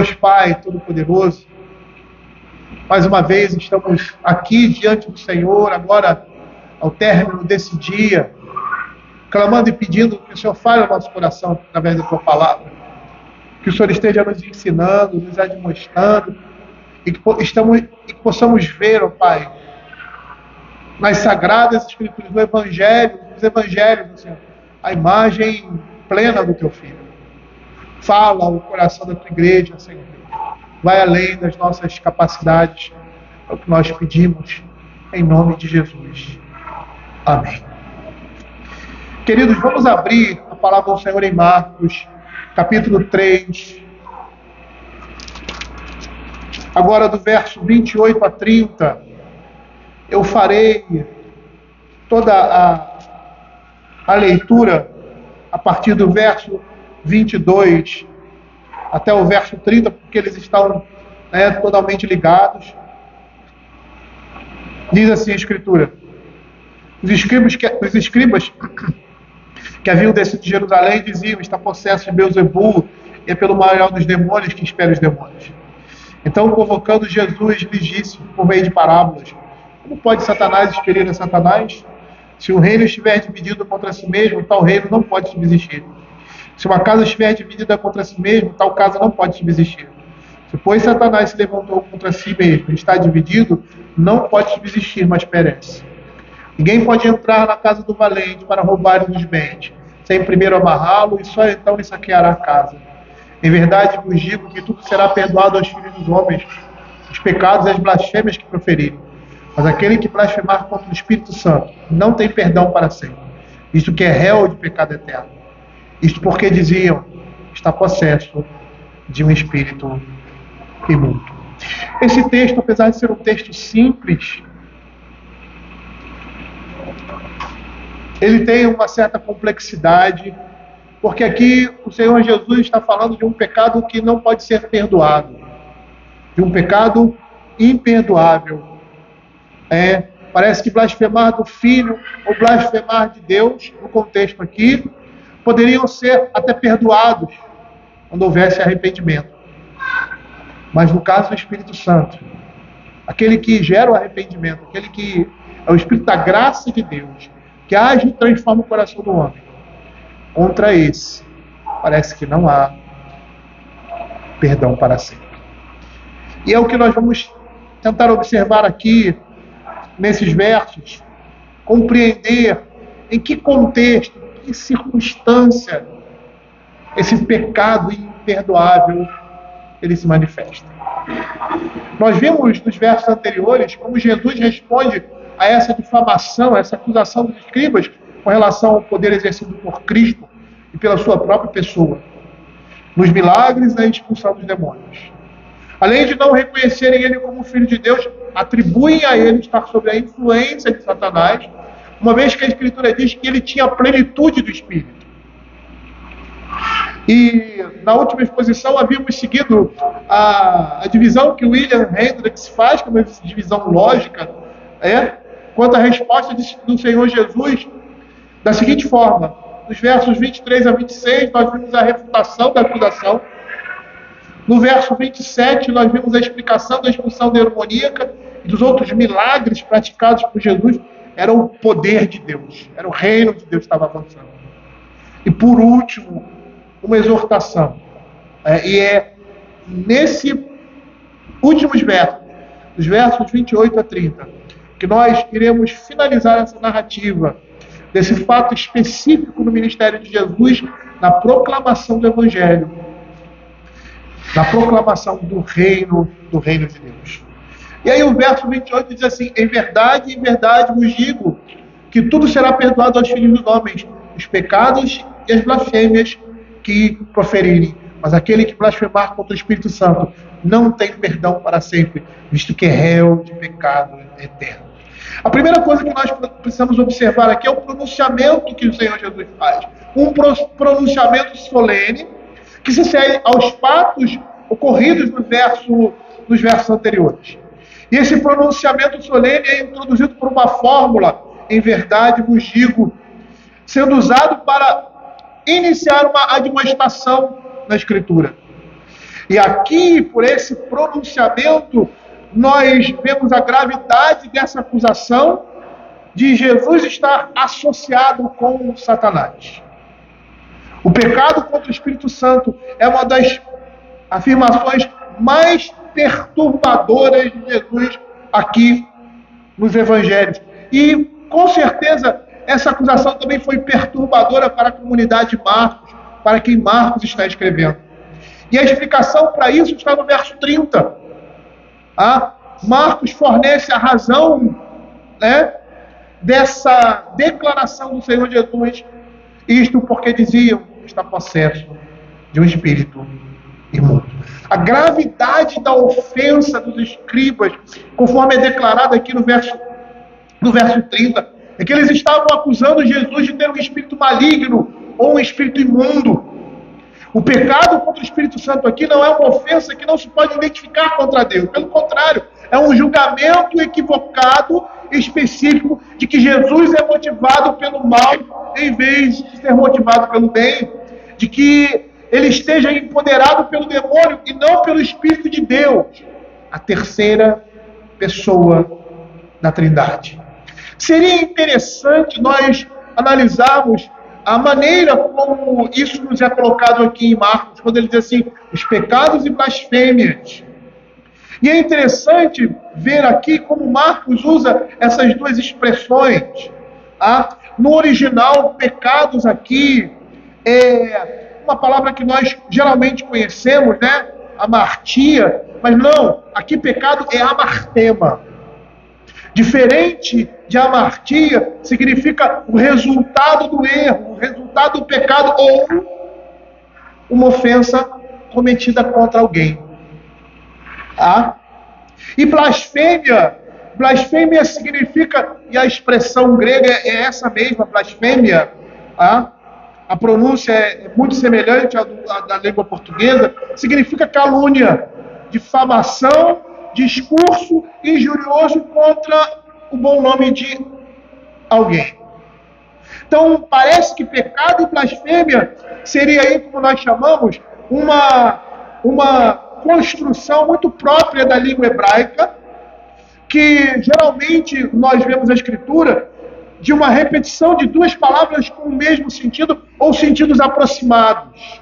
Deus Pai Todo-Poderoso, mais uma vez estamos aqui diante do Senhor, agora ao término desse dia, clamando e pedindo que o Senhor fale ao nosso coração através da Tua Palavra, que o Senhor esteja nos ensinando, nos admoestando, e que possamos ver, ó Pai, nas Sagradas Escrituras, no Evangelho, nos Evangelhos, Senhor, a imagem plena do Teu Filho. Fala ao coração da Tua igreja, Senhor. Vai além das nossas capacidades, é o que nós pedimos, em nome de Jesus. Amém. Queridos, vamos abrir a palavra do Senhor em Marcos, capítulo 3. Agora do verso 28 a 30, eu farei toda a leitura a partir do verso 22 até o verso 30, porque eles estão totalmente ligados. Diz assim a Escritura: os escribas que haviam descido de Jerusalém diziam: está possesso de Beelzebul, e é pelo maior dos demônios que espera os demônios. Então, convocando Jesus, lhes disse, por meio de parábolas: como pode Satanás expelir a Satanás? Se um reino estiver dividido contra si mesmo, tal reino não pode subsistir. Se uma casa estiver dividida contra si mesmo, tal casa não pode subsistir. Se, pois, Satanás se levantou contra si mesmo e está dividido, não pode subsistir, mas perece. Ninguém pode entrar na casa do valente para roubar-lhe os bens, sem primeiro amarrá-lo, e só então lhe saqueará a casa. Em verdade vos digo que tudo será perdoado aos filhos dos homens, os pecados e as blasfêmias que proferirem. Mas aquele que blasfemar contra o Espírito Santo não tem perdão para sempre, isto que é réu de pecado eterno. Isto porque diziam: está possesso de um espírito imundo. Esse texto, apesar de ser um texto simples, ele tem uma certa complexidade, porque aqui o Senhor Jesus está falando de um pecado que não pode ser perdoado, de um pecado imperdoável. Parece que blasfemar do Filho ou blasfemar de Deus, no contexto aqui, poderiam ser até perdoados quando houvesse arrependimento. Mas no caso do Espírito Santo, aquele que gera o arrependimento, aquele que é o Espírito da graça de Deus, que age e transforma o coração do homem, contra esse, parece que não há perdão para sempre. E é o que nós vamos tentar observar aqui, nesses versos, compreender em que contexto, em que circunstância esse pecado imperdoável ele se manifesta. Nós vimos nos versos anteriores como Jesus responde a essa difamação, a essa acusação dos escribas com relação ao poder exercido por Cristo e pela sua própria pessoa, nos milagres e na expulsão dos demônios. Além de não reconhecerem ele como Filho de Deus, atribuem a ele estar sob a influência de Satanás, uma vez que a Escritura diz que ele tinha a plenitude do Espírito. E na última exposição havíamos seguido a divisão que William Hendricks faz, que é uma divisão lógica, quanto à resposta do Senhor Jesus, da seguinte forma: nos versos 23 a 26, nós vimos a refutação da acusação. No verso 27, nós vimos a explicação da expulsão demoníaca e dos outros milagres praticados por Jesus. Era o poder de Deus, era o reino de Deus que estava avançando. E por último, uma exortação. E é nesses últimos versos, os versos 28 a 30, que nós iremos finalizar essa narrativa desse fato específico no ministério de Jesus, na proclamação do Evangelho, na proclamação do reino de Deus. E aí o verso 28 diz assim: em verdade vos digo que tudo será perdoado aos filhos dos homens, os pecados e as blasfêmias que proferirem. Mas aquele que blasfemar contra o Espírito Santo não tem perdão para sempre, visto que é réu de pecado eterno. A primeira coisa que nós precisamos observar aqui é o pronunciamento que o Senhor Jesus faz. Um pronunciamento solene que se segue aos fatos ocorridos nos versos anteriores. E esse pronunciamento solene é introduzido por uma fórmula, em verdade vos digo, sendo usado para iniciar uma admoestação na Escritura. E aqui, por esse pronunciamento, nós vemos a gravidade dessa acusação de Jesus estar associado com Satanás. O pecado contra o Espírito Santo é uma das afirmações mais perturbadoras de Jesus aqui nos Evangelhos. E, com certeza, essa acusação também foi perturbadora para a comunidade de Marcos, para quem Marcos está escrevendo. E a explicação para isso está no verso 30. Marcos fornece a razão, dessa declaração do Senhor Jesus. Isto porque diziam: está possesso de um espírito imundo. A gravidade da ofensa dos escribas, conforme é declarado aqui no verso 30, é que eles estavam acusando Jesus de ter um espírito maligno ou um espírito imundo. O pecado contra o Espírito Santo aqui não é uma ofensa que não se pode identificar contra Deus. Pelo contrário, é um julgamento equivocado, específico, de que Jesus é motivado pelo mal em vez de ser motivado pelo bem, de que ele esteja empoderado pelo demônio e não pelo Espírito de Deus, a terceira pessoa da Trindade. Seria interessante nós analisarmos a maneira como isso nos é colocado aqui em Marcos, quando ele diz assim: os pecados e blasfêmias. E é interessante ver aqui como Marcos usa essas duas expressões. No original, pecados aqui é uma palavra que nós geralmente conhecemos, amartia, mas não, aqui pecado é amartema. Diferente de amartia, significa o resultado do erro, o resultado do pecado ou uma ofensa cometida contra alguém. E blasfêmia significa, e a expressão grega é essa mesma, blasfêmia, a pronúncia é muito semelhante à da língua portuguesa, significa calúnia, difamação, discurso injurioso contra o bom nome de alguém. Então, parece que pecado e blasfêmia seria aí, como nós chamamos, uma construção muito própria da língua hebraica, que geralmente nós vemos a escritura de uma repetição de duas palavras com o mesmo sentido ou sentidos aproximados.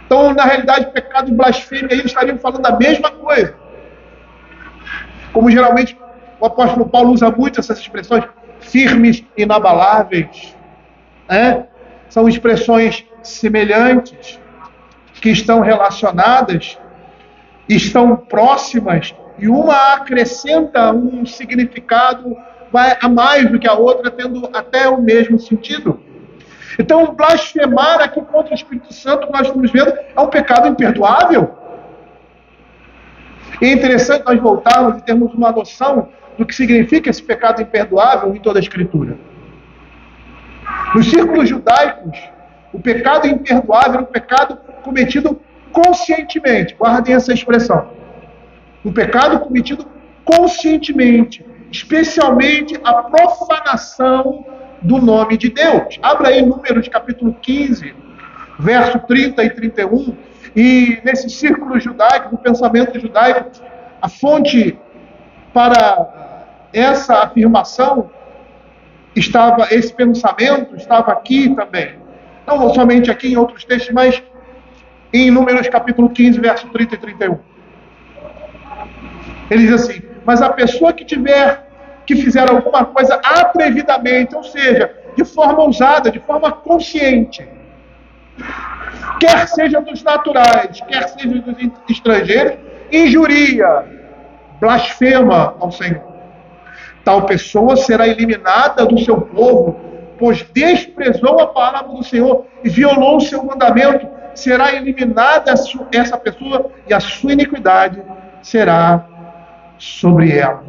Então, na realidade, pecado e blasfêmia aí estariam falando a mesma coisa. Como geralmente o apóstolo Paulo usa muito essas expressões, firmes, inabaláveis. São expressões semelhantes, que estão relacionadas, estão próximas, e uma acrescenta um significado a mais do que a outra, tendo até o mesmo sentido. Então, blasfemar aqui contra o Espírito Santo, que nós estamos vendo, é um pecado imperdoável. E é interessante nós voltarmos e termos uma noção do que significa esse pecado imperdoável em toda a Escritura. Nos círculos judaicos, o pecado imperdoável é um pecado cometido conscientemente. Guardem essa expressão. Um pecado cometido conscientemente, especialmente a profanação do nome de Deus. Abra aí Números capítulo 15, verso 30 e 31. E nesse círculo judaico, no pensamento judaico, a fonte para essa afirmação esse pensamento estava aqui também. Não somente aqui em outros textos, mas em Números capítulo 15, verso 30 e 31. Ele diz assim: mas a pessoa que fizer alguma coisa atrevidamente, ou seja, de forma ousada, de forma consciente, quer seja dos naturais, quer seja dos estrangeiros, injuria, blasfema ao Senhor. Tal pessoa será eliminada do seu povo, pois desprezou a palavra do Senhor e violou o seu mandamento. Será eliminada essa pessoa e a sua iniquidade será sobre ela.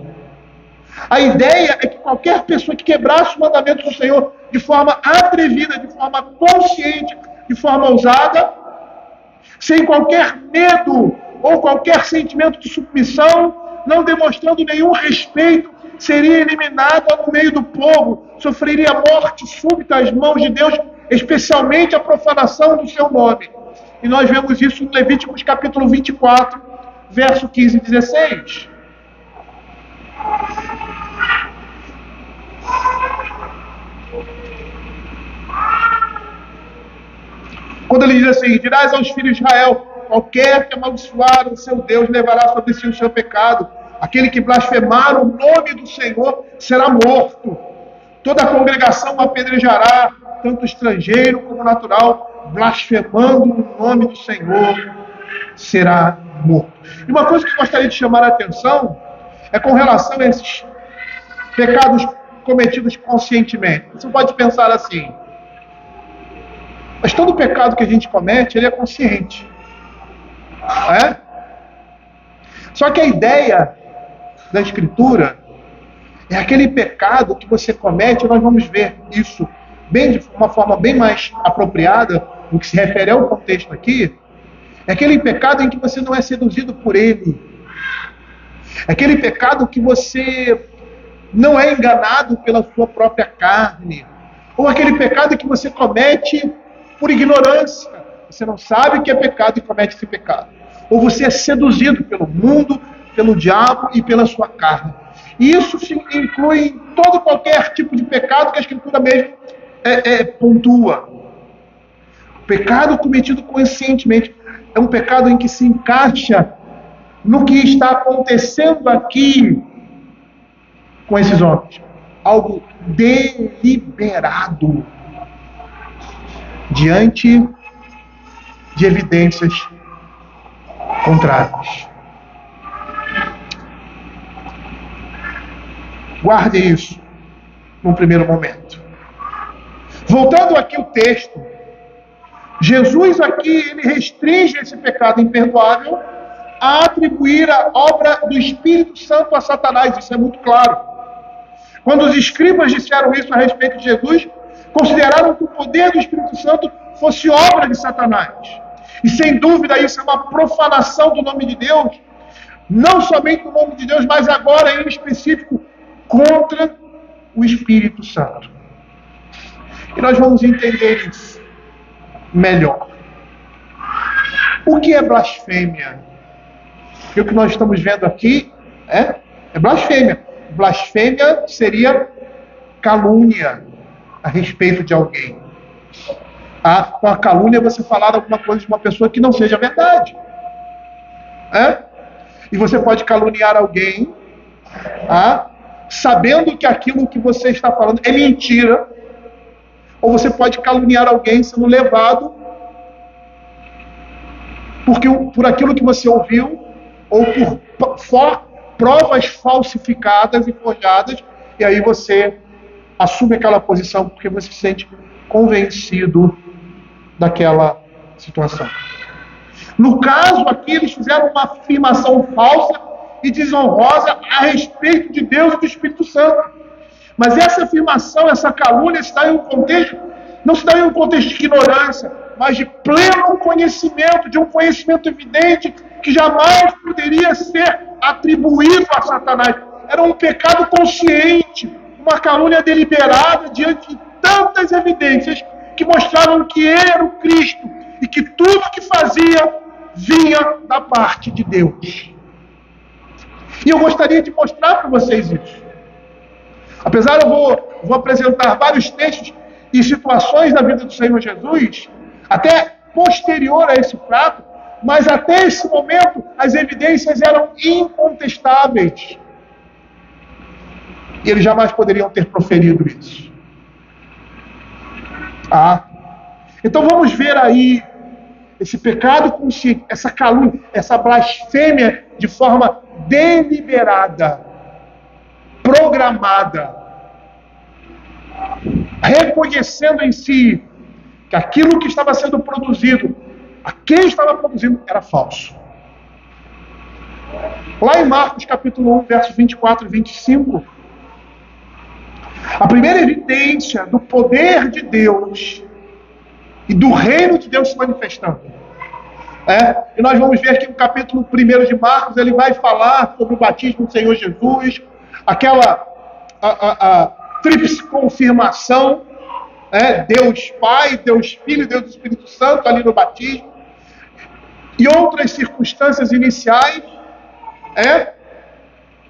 A ideia é que qualquer pessoa que quebrasse o mandamento do Senhor de forma atrevida, de forma consciente, de forma ousada, sem qualquer medo ou qualquer sentimento de submissão, não demonstrando nenhum respeito, seria eliminada no meio do povo, sofreria morte súbita às mãos de Deus, especialmente a profanação do seu nome. E nós vemos isso em Levíticos capítulo 24, verso 15 e 16. Quando ele diz assim: dirás aos filhos de Israel, qualquer que amaldiçoar o seu Deus levará sobre si o seu pecado. Aquele que blasfemar o nome do Senhor será morto. Toda a congregação o apedrejará, tanto estrangeiro como natural, blasfemando o nome do Senhor será morto. E uma coisa que eu gostaria de chamar a atenção é com relação a esses pecados cometidos conscientemente. Você pode pensar assim: mas todo pecado que a gente comete, ele é consciente. É? Só que a ideia da Escritura é aquele pecado que você comete, nós vamos ver isso de uma forma bem mais apropriada, no que se refere ao contexto aqui, é aquele pecado em que você não é seduzido por ele. É aquele pecado que você não é enganado pela sua própria carne. Ou aquele pecado que você comete por ignorância. Você não sabe que é pecado e comete esse pecado. Ou você é seduzido pelo mundo, pelo diabo e pela sua carne. E isso se inclui em todo qualquer tipo de pecado que a Escritura mesmo pontua. O pecado cometido conscientemente é um pecado em que se encaixa no que está acontecendo aqui com esses homens. Algo deliberado diante de evidências contrárias. Guarde isso num primeiro momento. Voltando aqui ao texto, Jesus aqui ele restringe esse pecado imperdoável a atribuir a obra do Espírito Santo a Satanás. Isso é muito claro. Quando os escribas disseram isso a respeito de Jesus, consideraram que o poder do Espírito Santo fosse obra de Satanás. E sem dúvida isso é uma profanação do nome de Deus, não somente do nome de Deus, mas agora em específico contra o Espírito Santo. E nós vamos entender isso melhor. O que é blasfêmia? E o que nós estamos vendo aqui é blasfêmia. Blasfêmia seria calúnia a respeito de alguém. Com a calúnia você falar alguma coisa de uma pessoa que não seja verdade. E você pode caluniar alguém sabendo que aquilo que você está falando é mentira. Ou você pode caluniar alguém sendo levado por aquilo que você ouviu, ou por provas falsificadas e forjadas, e aí você assume aquela posição porque você se sente convencido daquela situação. No caso aqui, eles fizeram uma afirmação falsa e desonrosa a respeito de Deus e do Espírito Santo. Mas essa afirmação, essa calúnia, não se dá em um contexto de ignorância, mas de pleno conhecimento, de um conhecimento evidente que jamais poderia ser atribuído a Satanás. Era um pecado consciente, uma calúnia deliberada diante de tantas evidências que mostravam que ele era o Cristo e que tudo que fazia vinha da parte de Deus. E eu gostaria de mostrar para vocês isso. Apesar eu vou apresentar vários textos e situações da vida do Senhor Jesus, até posterior a esse fato, mas até esse momento as evidências eram incontestáveis. E eles jamais poderiam ter proferido isso. Então vamos ver aí esse pecado consciente, essa calúnia, essa blasfêmia de forma deliberada, programada, reconhecendo em si que aquilo que estava sendo produzido, a quem estava produzindo, era falso. Lá em Marcos capítulo 1, versos 24 e 25, a primeira evidência do poder de Deus e do reino de Deus se manifestando. E nós vamos ver que no capítulo 1 de Marcos, ele vai falar sobre o batismo do Senhor Jesus, aquela tríplice confirmação, Deus Pai, Deus Filho e Deus Espírito Santo ali no batismo. e outras circunstâncias iniciais,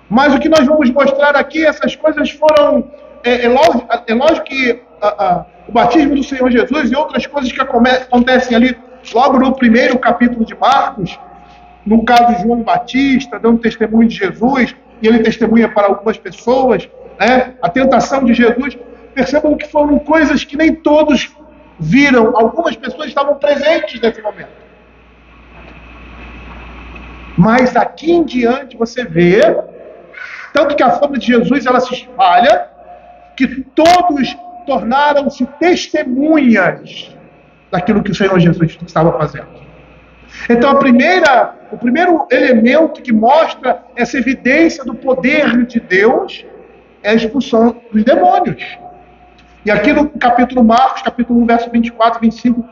mas o que nós vamos mostrar aqui, essas coisas foram, lógico que o batismo do Senhor Jesus e outras coisas que acontecem ali, logo no primeiro capítulo de Marcos, no caso de João Batista, dando testemunho de Jesus, e ele testemunha para algumas pessoas, a tentação de Jesus, percebam que foram coisas que nem todos viram, algumas pessoas estavam presentes nesse momento. Mas daqui em diante você vê, tanto que a fama de Jesus ela se espalha, que todos tornaram-se testemunhas daquilo que o Senhor Jesus estava fazendo. Então o primeiro elemento que mostra essa evidência do poder de Deus é a expulsão dos demônios. E aqui no capítulo Marcos, capítulo 1, verso 24, 25,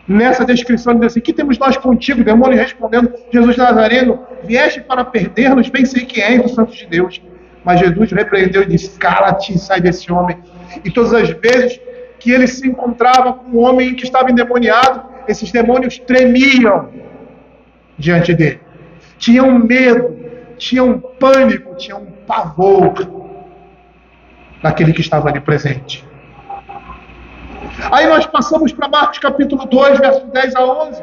nessa descrição ele diz assim: que temos nós contigo, demônio respondendo, Jesus Nazareno, vieste para perder-nos, bem sei que és dos santos de Deus. Mas Jesus repreendeu e disse: cala-te e sai desse homem. E todas as vezes que ele se encontrava com um homem que estava endemoniado, esses demônios tremiam diante dele. Tinham medo, tinham pânico, tinham pavor daquele que estava ali presente. Aí nós passamos para Marcos capítulo 2, versos 10 a 11.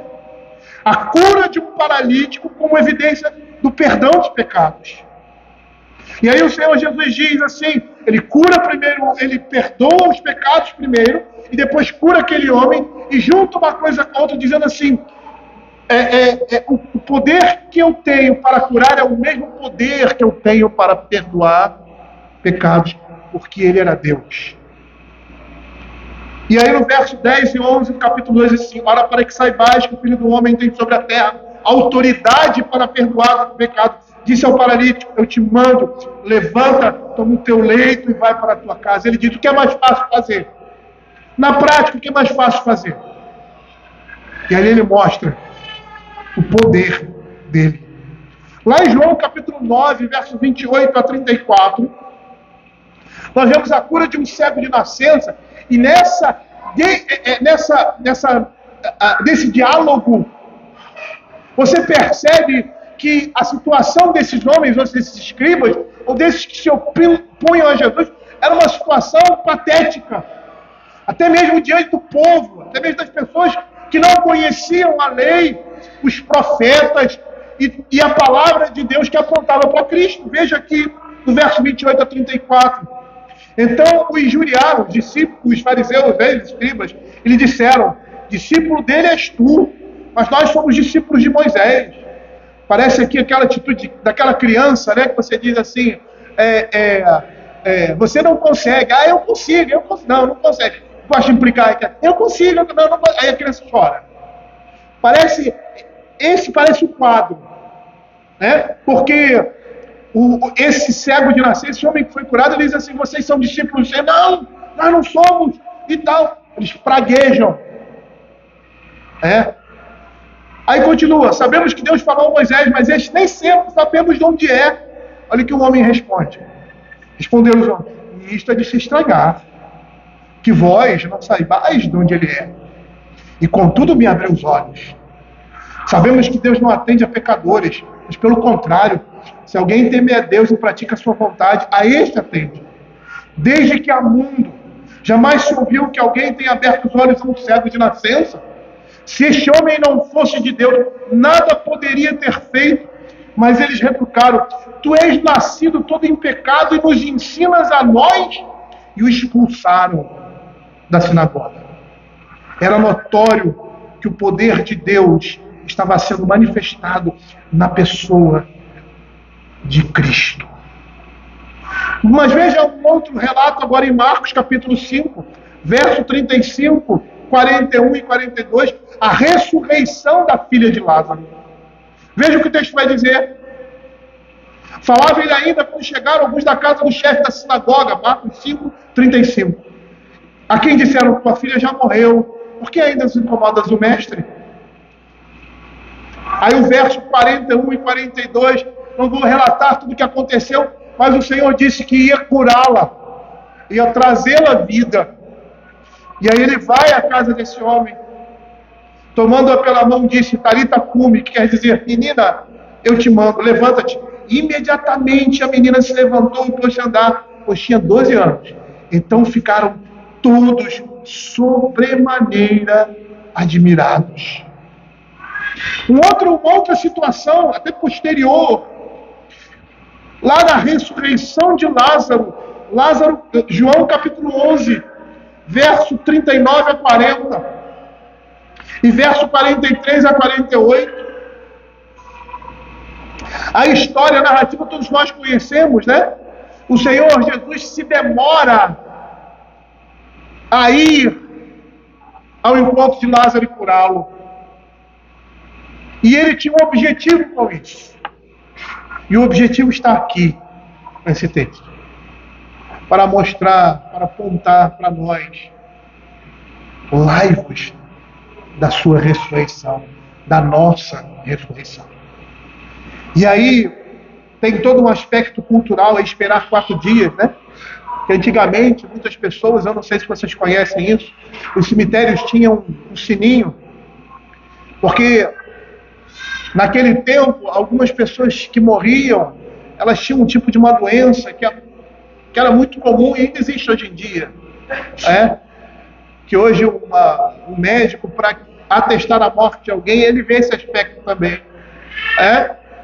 A cura de um paralítico como evidência do perdão dos pecados. E aí o Senhor Jesus diz assim, ele cura primeiro, ele perdoa os pecados primeiro, e depois cura aquele homem, e junta uma coisa com a outra, dizendo assim, o poder que eu tenho para curar é o mesmo poder que eu tenho para perdoar pecados, porque ele era Deus. E aí no verso 10 e 11 do capítulo 2 diz assim: ora, para que saibais que o Filho do Homem tem sobre a terra autoridade para perdoar o pecado, disse ao paralítico: eu te mando, levanta, toma o teu leito e vai para a tua casa. Ele diz: o que é mais fácil fazer? Na prática, o que é mais fácil fazer? E aí ele mostra o poder dele. Lá em João capítulo 9, verso 28 a 34, nós vemos a cura de um cego de nascença, e nesse diálogo, você percebe que a situação desses homens, ou desses escribas, ou desses que se opunham a Jesus, era uma situação patética. Até mesmo diante do povo, até mesmo das pessoas que não conheciam a lei, os profetas e a palavra de Deus que apontava para Cristo. Veja aqui no verso 28 a 34. Então o injuriaram, os discípulos, os fariseus, os escribas, e lhe disseram: discípulo dele és tu, mas nós somos discípulos de Moisés. Parece aqui aquela atitude daquela criança, né, que você diz assim, você não consegue. Ah, eu consigo. Não consegue. Gosto de implicar, eu consigo, não consigo. Aí a criança chora. Esse parece o quadro, né? Porque esse cego de nascer, esse homem que foi curado, ele diz assim: vocês são discípulos? Não, nós não somos, e tal. Eles praguejam. Aí continua: sabemos que Deus falou a Moisés, mas este nem sempre sabemos de onde é. Olha o que o homem responde. Responderam os homens: isto é de se estragar, que vós não saibais de onde ele é, e contudo me abriu os olhos. Sabemos que Deus não atende a pecadores, mas pelo contrário, se alguém teme a Deus e pratica a sua vontade, a este atende. Desde que há mundo, jamais se ouviu que alguém tenha aberto os olhos a um cego de nascença. Se este homem não fosse de Deus, nada poderia ter feito. Mas eles retrucaram: tu és nascido todo em pecado e nos ensinas a nós? E o expulsaram da sinagoga. Era notório que o poder de Deus estava sendo manifestado na pessoa de Cristo. Mas veja um outro relato agora em Marcos capítulo 5, verso 35, 41 e 42, a ressurreição da filha de Lázaro. Veja o que o texto vai dizer. Falava ele ainda quando chegaram alguns da casa do chefe da sinagoga, Marcos 5, 35. A quem disseram: tua filha já morreu, por que ainda se incomodas o mestre? Aí o verso 41 e 42, não vou relatar tudo o que aconteceu, mas o Senhor disse que ia curá-la, ia trazê-la à vida. E aí ele vai à casa desse homem, tomando-a pela mão, disse: Talita cumi, que quer dizer: menina, eu te mando, levanta-te. Imediatamente a menina se levantou e pôs-se a andar, pois tinha 12 anos. Então ficaram todos sobremaneira admirados. Uma outra situação, até posterior, lá na ressurreição de Lázaro, João capítulo 11, verso 39 a 40, e verso 43 a 48, a história, a narrativa, todos nós conhecemos, né? O Senhor Jesus se demora a ir ao encontro de Lázaro e curá-lo. E ele tinha um objetivo com isso. E o objetivo está aqui, nesse texto. Para mostrar, para apontar para nós, lai-vos da sua ressurreição, da nossa ressurreição. E aí, tem todo um aspecto cultural a esperar 4 dias, né? Que antigamente, muitas pessoas, eu não sei se vocês conhecem isso, os cemitérios tinham um sininho, porque naquele tempo, algumas pessoas que morriam, elas tinham um tipo de uma doença que era muito comum e ainda existe hoje em dia. Que hoje um médico, para atestar a morte de alguém, ele vê esse aspecto também.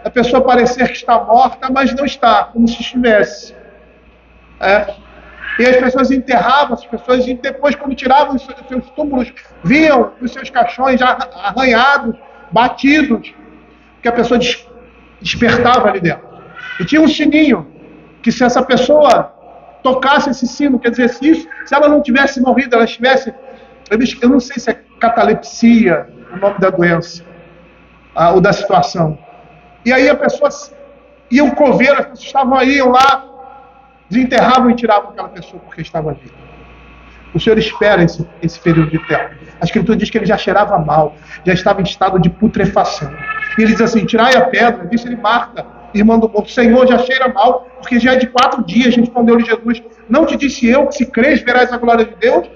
A pessoa parecer que está morta, mas não está, como se estivesse. E as pessoas enterravam as pessoas, e depois, quando tiravam os seus túmulos, viam os seus caixões arranhados, batidos, que a pessoa despertava ali dentro. E tinha um sininho, que se essa pessoa tocasse esse sino, quer dizer, se ela não tivesse morrido, ela estivesse, eu não sei se é catalepsia, o nome da doença, ou da situação. E aí a pessoa, iam coveiro, as pessoas iam lá, desenterravam e tiravam aquela pessoa porque estava viva. O Senhor espera esse período de tempo. A Escritura diz que ele já cheirava mal, já estava em estado de putrefação. E ele diz assim: tirai a pedra. Disse-lhe Marta, irmã do morto: Senhor, já cheira mal, porque já é de 4 dias. Respondeu-lhe Jesus: não te disse eu que, se crês, verás a glória de Deus?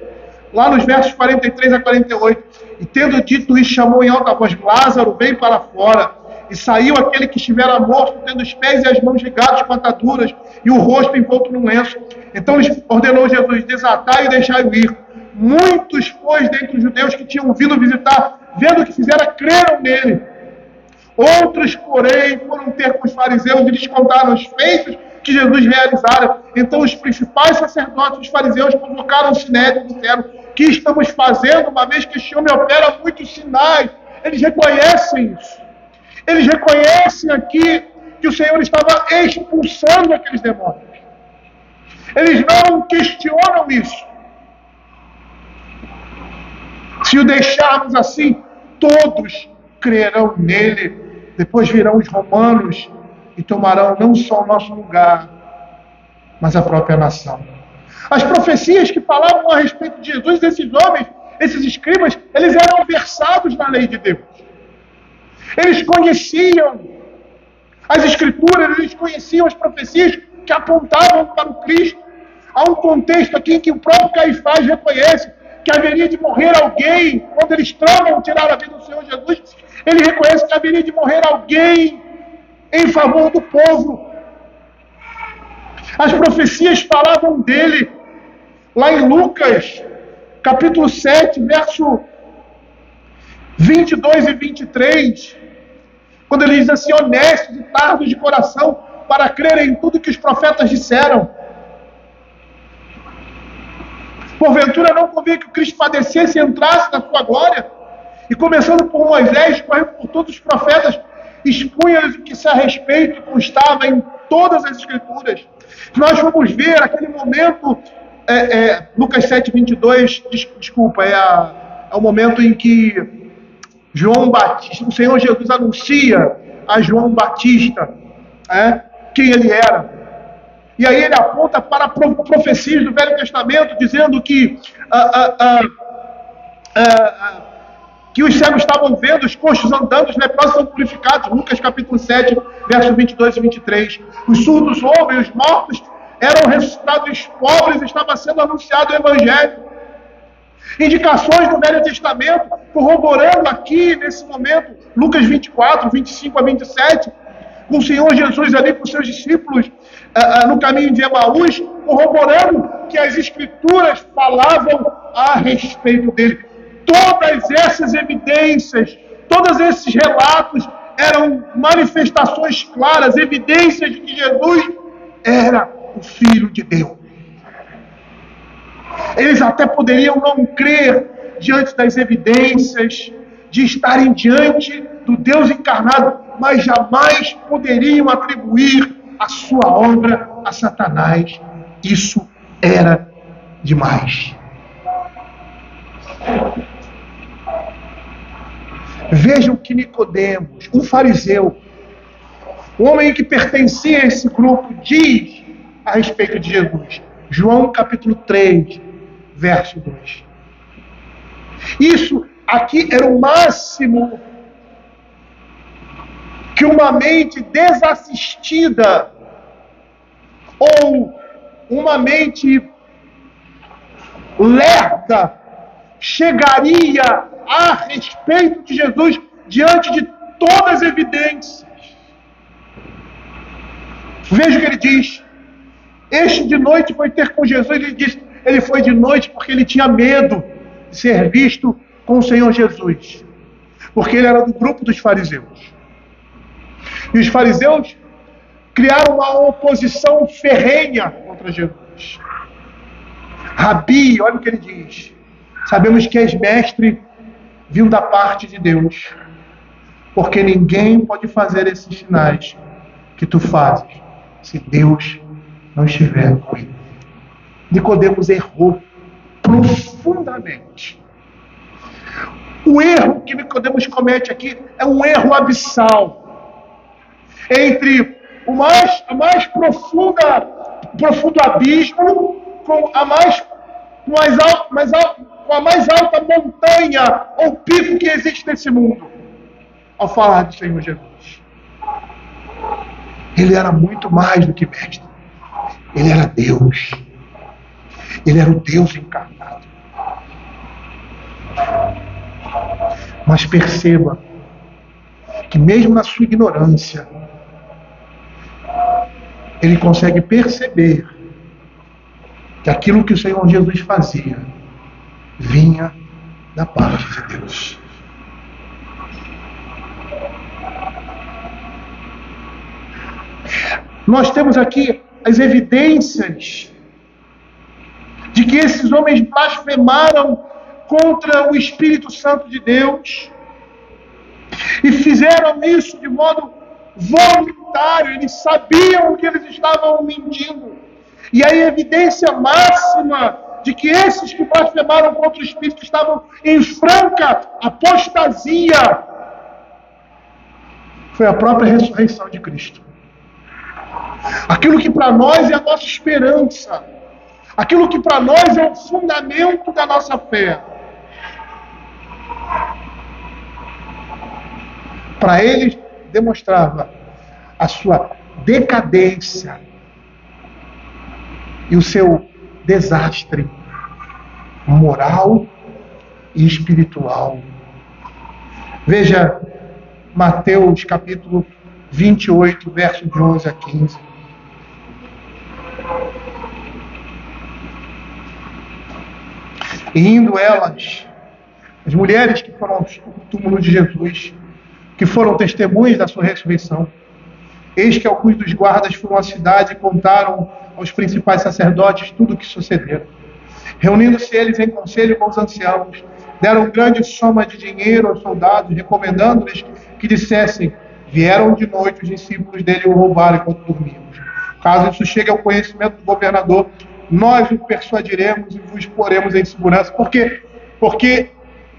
Lá nos versos 43 a 48. E tendo dito isso, chamou em alta voz: Lázaro, vem para fora. E saiu aquele que estivera morto, tendo os pés e as mãos ligados com ataduras e o rosto envolto num lenço. Então lhes ordenou Jesus: desatai e deixai-o ir. Muitos, pois, dentre os judeus que tinham vindo visitar, vendo o que fizera, creram nele. Outros, porém, foram ter com os fariseus e lhes contaram os feitos que Jesus realizara. Então os principais sacerdotes e os fariseus convocaram o sinédrio e disseram: que estamos fazendo, uma vez que este homem opera muitos sinais? Eles reconhecem isso. Eles reconhecem aqui que o Senhor estava expulsando aqueles demônios. Eles não questionam isso. Se o deixarmos assim, todos crerão nele. Depois virão os romanos e tomarão não só o nosso lugar, mas a própria nação. As profecias que falavam a respeito de Jesus, esses homens, esses escribas, eles eram versados na lei de Deus. Eles conheciam as Escrituras, eles conheciam as profecias que apontavam para o Cristo. Há um contexto aqui em que o próprio Caifás reconhece que haveria de morrer alguém. Quando eles tramam tirar a vida do Senhor Jesus, ele reconhece que haveria de morrer alguém em favor do povo. As profecias falavam dele. Lá em Lucas, capítulo 7, verso 22 e 23, quando ele diz assim: honestos e tardos de coração, para crerem em tudo que os profetas disseram. Porventura não convinha que o Cristo padecesse e entrasse na sua glória? E começando por Moisés, correndo por todos os profetas, expunha-lhes o que se a respeito constava em todas as Escrituras. Nós vamos ver aquele momento, Lucas 7, 22, desculpa, é o momento em que João Batista, o Senhor Jesus anuncia a João Batista quem ele era. E aí ele aponta para profecias do Velho Testamento, dizendo que os cegos estavam vendo, os coxos andando, os leprosos são purificados. Lucas capítulo 7, versos 22 e 23. Os surdos ouvem, os mortos eram ressuscitados, os pobres estava sendo anunciado o Evangelho. Indicações do Velho Testamento, corroborando aqui, nesse momento, Lucas 24, 25 a 27, com o Senhor Jesus ali com seus discípulos no caminho de Emaús, corroborando que as Escrituras falavam a respeito dele. Todas essas evidências, todos esses relatos eram manifestações claras, evidências de que Jesus era o Filho de Deus. Eles até poderiam não crer diante das evidências de estarem diante do Deus encarnado, mas jamais poderiam atribuir a sua obra a Satanás. Isso era demais. Vejam que Nicodemos, um fariseu, um homem que pertencia a esse grupo, diz a respeito de Jesus. João capítulo 3, verso 2. Isso aqui era o máximo que uma mente desassistida ou uma mente lerda chegaria a respeito de Jesus diante de todas as evidências. Veja o que ele diz. Este de noite foi ter com Jesus. Ele diz, ele foi de noite porque ele tinha medo de ser visto com o Senhor Jesus. Porque ele era do grupo dos fariseus. E os fariseus criaram uma oposição ferrenha contra Jesus. Rabi, olha o que ele diz. Sabemos que és mestre vindo da parte de Deus. Porque ninguém pode fazer esses sinais que tu fazes se Deus não estiver com ele. Nicodemos errou profundamente. O erro que Nicodemos comete aqui é um erro abissal. Entre o mais profundo abismo com a mais alta montanha ou pico que existe nesse mundo, ao falar do Senhor Jesus. Ele era muito mais do que mestre. Ele era Deus. Ele era o Deus encarnado. Mas perceba que mesmo na sua ignorância, ele consegue perceber que aquilo que o Senhor Jesus fazia vinha da parte de Deus. Nós temos aqui as evidências de que esses homens blasfemaram contra o Espírito Santo de Deus e fizeram isso de modo voluntário. Eles sabiam que eles estavam mentindo. E a evidência máxima de que esses que blasfemaram contra o Espírito estavam em franca apostasia foi a própria ressurreição de Cristo. Aquilo que para nós é a nossa esperança, aquilo que para nós é o fundamento da nossa fé, para eles demonstrava a sua decadência e o seu desastre moral e espiritual. Veja Mateus capítulo 28, verso de 11 a 15. E indo elas, as mulheres que foram ao túmulo de Jesus, que foram testemunhas da sua ressurreição, eis que alguns dos guardas foram à cidade e contaram aos principais sacerdotes tudo o que sucedera. Reunindo-se eles em conselho com os anciãos, deram grande soma de dinheiro aos soldados, recomendando-lhes que dissessem: vieram de noite os discípulos dele o roubaram enquanto dormíamos. Caso isso chegue ao conhecimento do governador, nós o persuadiremos e vos poremos em segurança. Por quê? Porque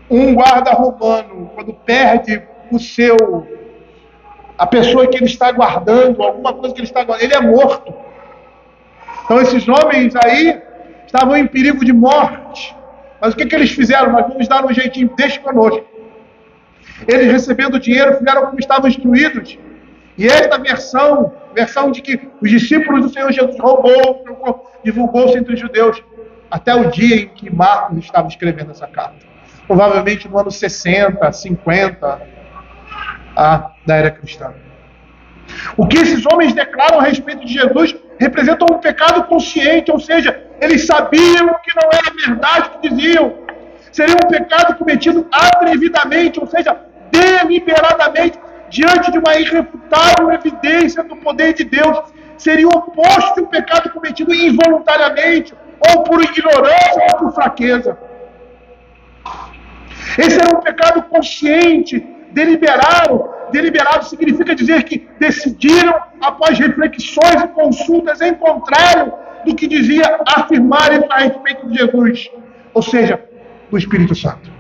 um guarda romano, quando perde a pessoa que ele está guardando, alguma coisa que ele está guardando, ele é morto. Então esses homens aí estavam em perigo de morte. Mas o que eles fizeram? Nós vamos dar um jeitinho, deixe conosco. Eles, recebendo dinheiro, fizeram como estavam instruídos. E esta versão de que os discípulos do Senhor Jesus divulgou-se entre os judeus. até o dia em que Marcos estava escrevendo essa carta. Provavelmente no ano 60, 50 da era cristã. O que esses homens declaram a respeito de Jesus representa um pecado consciente, ou seja, eles sabiam que não era verdade o que diziam. Seria um pecado cometido atrevidamente, ou seja, deliberadamente, diante de uma irrefutável evidência do poder de Deus. Seria o oposto de um pecado cometido involuntariamente, ou por ignorância, ou por fraqueza. Esse era um pecado consciente, deliberado. Deliberado significa dizer que decidiram, após reflexões e consultas, em contrário do que dizia afirmar a respeito de Jesus, ou seja, do Espírito Santo.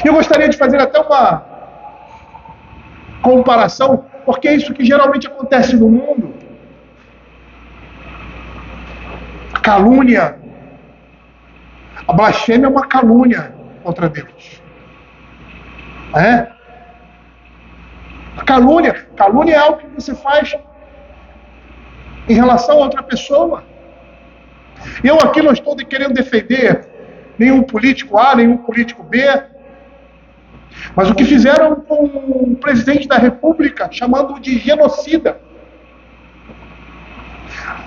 Eu gostaria de fazer até uma comparação, porque é isso que geralmente acontece no mundo. A calúnia, a blasfêmia é uma calúnia contra Deus. A calúnia é algo que você faz em relação a outra pessoa. Eu aqui não estou querendo defender nenhum político A, nenhum político B, mas o que fizeram com o presidente da República, chamando-o de genocida.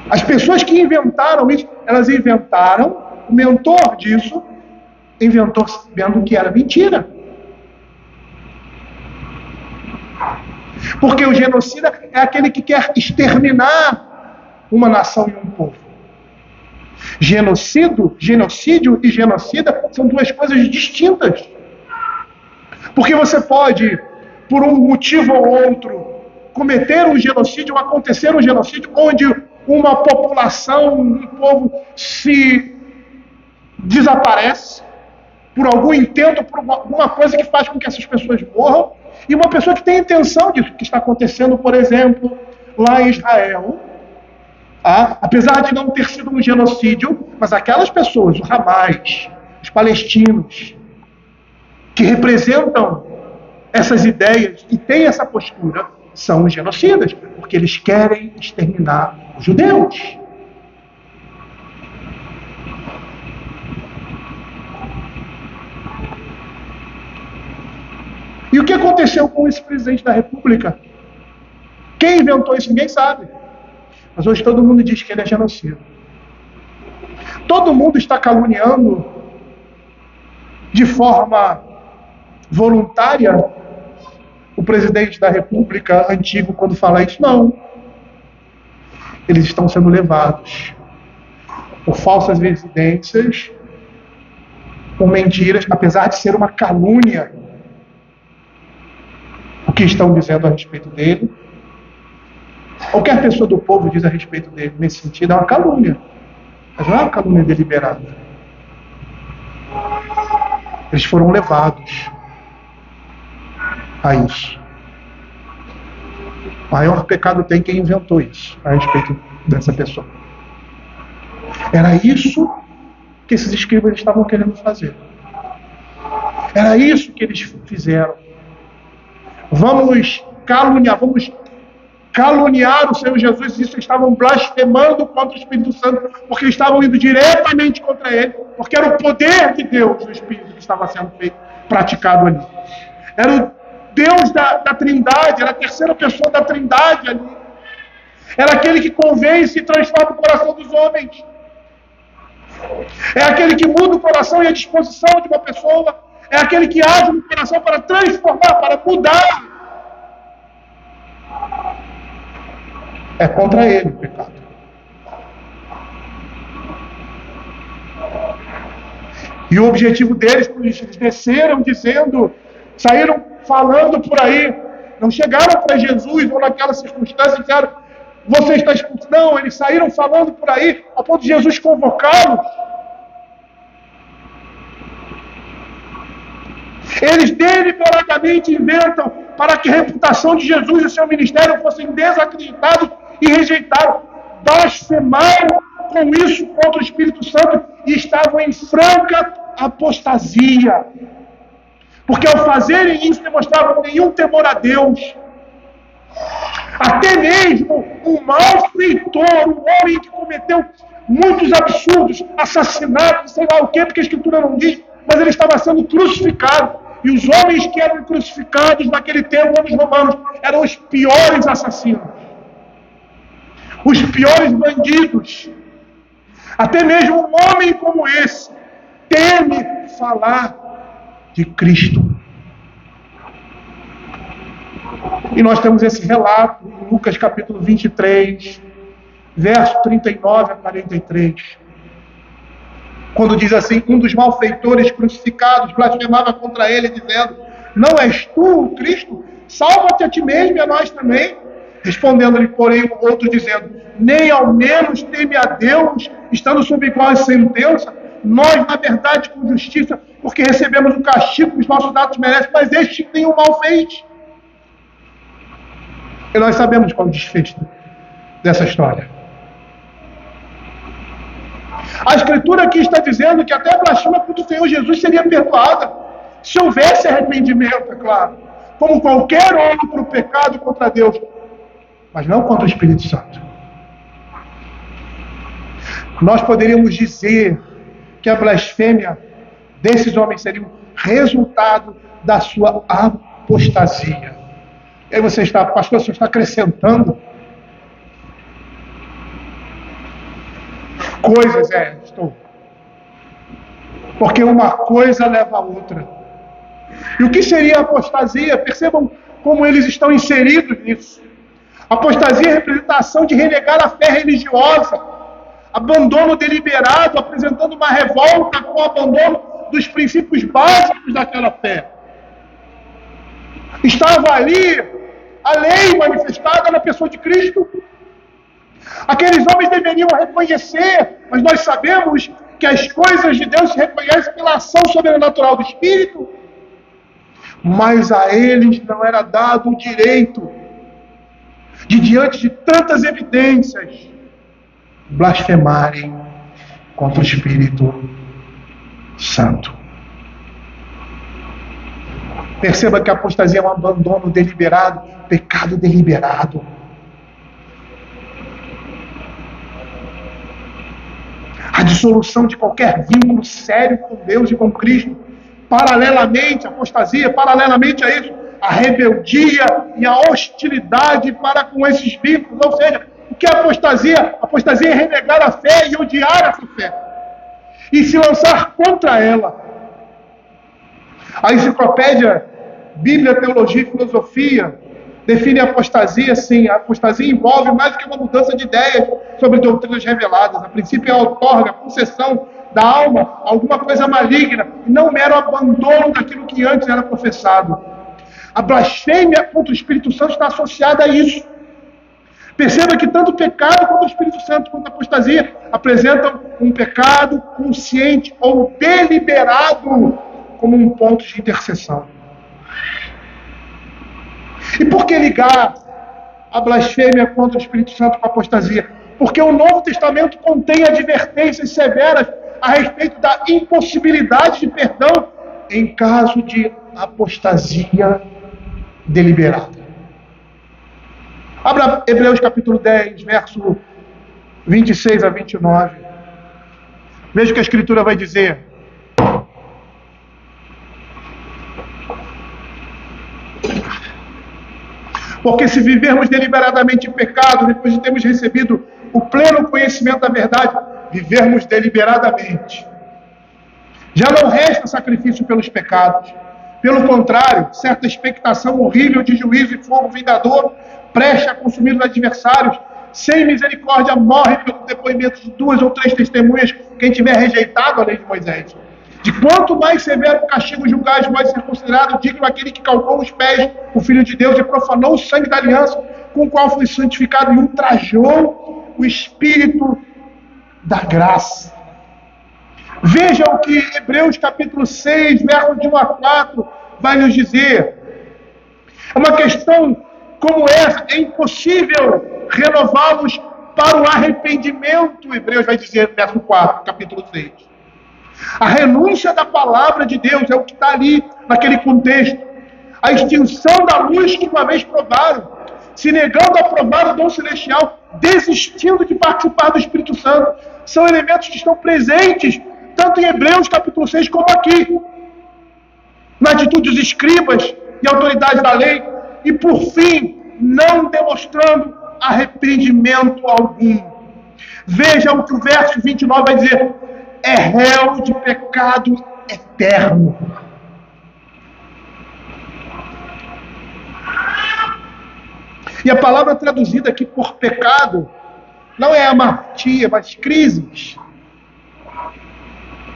As pessoas que inventaram isso, elas inventaram, o mentor disso inventou sabendo que era mentira. Porque o genocida é aquele que quer exterminar uma nação e um povo. Genocídio e genocida são duas coisas distintas. Porque você pode, por um motivo ou outro, cometer um genocídio ou acontecer um genocídio onde uma população, um povo se desaparece por algum intento, por alguma coisa que faz com que essas pessoas morram, e uma pessoa que tem intenção disso, que está acontecendo, por exemplo, lá em Israel, apesar de não ter sido um genocídio, mas aquelas pessoas, o Hamas, os palestinos, que representam essas ideias e têm essa postura, são os genocidas, porque eles querem exterminar os judeus. E o que aconteceu com esse presidente da República? Quem inventou isso? Ninguém sabe. Mas hoje todo mundo diz que ele é genocida. Todo mundo está caluniando de forma voluntária o presidente da República antigo quando fala isso? Não. Eles estão sendo levados por falsas evidências, por mentiras, apesar de ser uma calúnia o que estão dizendo a respeito dele. Qualquer pessoa do povo diz a respeito dele nesse sentido, é uma calúnia. Mas não é uma calúnia deliberada. Eles foram levados a isso. O maior pecado tem quem inventou isso a respeito dessa pessoa. Era isso que esses escribas estavam querendo fazer. Era isso que eles fizeram. Vamos caluniar o Senhor Jesus. Isso estavam blasfemando contra o Espírito Santo, porque estavam indo diretamente contra ele, porque era o poder de Deus, o Espírito que estava sendo praticado ali. Era o Deus da Trindade, era a terceira pessoa da Trindade ali. Era aquele que convence e transforma o coração dos homens. É aquele que muda o coração e a disposição de uma pessoa. É aquele que age no coração para transformar, para mudar. É contra ele o pecado. E o objetivo deles, quando eles desceram dizendo, saíram falando por aí, não chegaram para Jesus ou naquela circunstância e disseram, você está expulso. Não, eles saíram falando por aí, a ponto de Jesus convocá-los. Eles deliberadamente inventam para que a reputação de Jesus e o seu ministério fossem desacreditados e rejeitados. Blasfemaram com isso contra o Espírito Santo e estavam em franca apostasia. Porque ao fazerem isso demonstravam nenhum temor a Deus. Até mesmo um malfeitor, um homem que cometeu muitos absurdos, assassinatos, sei lá o quê, porque a Escritura não diz, mas ele estava sendo crucificado. E os homens que eram crucificados naquele tempo, os romanos, eram os piores assassinos, os piores bandidos. Até mesmo um homem como esse teme falar de Cristo. E nós temos esse relato em Lucas capítulo 23, verso 39 a 43. Quando diz assim: um dos malfeitores crucificados blasfemava contra ele, dizendo: não és tu o Cristo? Salva-te a ti mesmo e a nós também. Respondendo-lhe, porém, o outro dizendo: nem ao menos teme a Deus, estando sob igual sentença? Nós, na verdade, com justiça, porque recebemos o castigo que os nossos atos merecem, mas este nenhum mal fez. E nós sabemos qual é o desfecho dessa história. A Escritura aqui está dizendo que até a blasfêmia contra o Senhor Jesus seria perdoada, se houvesse arrependimento, é claro, como qualquer outro pecado contra Deus, mas não contra o Espírito Santo. Nós poderíamos dizer que a blasfêmia desses homens seria um resultado da sua apostasia. E aí você está, pastor, você está acrescentando coisas, estou. Porque uma coisa leva a outra. E o que seria apostasia? Percebam como eles estão inseridos nisso. Apostasia é a representação de renegar a fé religiosa, abandono deliberado, apresentando uma revolta com o abandono dos princípios básicos daquela fé. Estava ali a lei manifestada na pessoa de Cristo. Aqueles homens deveriam reconhecer, mas nós sabemos que as coisas de Deus se reconhecem pela ação sobrenatural do Espírito. Mas a eles não era dado o direito de, diante de tantas evidências, blasfemarem contra o Espírito Santo. Perceba que a apostasia é um abandono deliberado, pecado deliberado. A dissolução de qualquer vínculo sério com Deus e com Cristo. Paralelamente, a apostasia, paralelamente a isso, a rebeldia e a hostilidade para com esses vínculos. Ou seja, o que é apostasia? Apostasia é renegar a fé e odiar essa fé. E se lançar contra ela. A enciclopédia Bíblia, Teologia e Filosofia define a apostasia assim: a apostasia envolve mais do que uma mudança de ideias sobre doutrinas reveladas. A princípio é outorga, a concessão da alma, alguma coisa maligna, e não mero abandono daquilo que antes era professado. A blasfêmia contra o Espírito Santo está associada a isso. Perceba que tanto o pecado contra o Espírito Santo quanto a apostasia apresentam um pecado consciente ou deliberado como um ponto de interseção. E por que ligar a blasfêmia contra o Espírito Santo com a apostasia? Porque o Novo Testamento contém advertências severas a respeito da impossibilidade de perdão em caso de apostasia deliberada. Abra Hebreus capítulo 10, verso 26 a 29. Veja o que a Escritura vai dizer. Porque se vivermos deliberadamente em pecado, depois de termos recebido o pleno conhecimento da verdade, vivermos deliberadamente. Já não resta sacrifício pelos pecados. Pelo contrário, certa expectação horrível de juízo e fogo vingador, prestes a consumir os adversários, sem misericórdia morre pelo depoimento de 2 ou 3 testemunhas, quem tiver rejeitado a lei de Moisés. De quanto mais severo castigo julgais, mais ser considerado digno aquele que calcou os pés, o Filho de Deus, e profanou o sangue da aliança, com o qual foi santificado e ultrajou o Espírito da graça. Veja o que Hebreus capítulo 6, verso de 1 a 4, vai nos dizer. É uma questão como essa, é impossível renová-los para o arrependimento, Hebreus vai dizer no verso 4, capítulo 6. A renúncia da palavra de Deus é o que está ali naquele contexto. A extinção da luz que uma vez provaram. se negando a provar o dom celestial, desistindo de participar do Espírito Santo. São elementos que estão presentes, tanto em Hebreus capítulo 6, como aqui, na atitude dos escribas e autoridade da lei, e por fim, não demonstrando arrependimento algum. Veja o que o verso 29 vai dizer: é réu de pecado eterno. E a palavra traduzida aqui por pecado não é amartia, mas crises,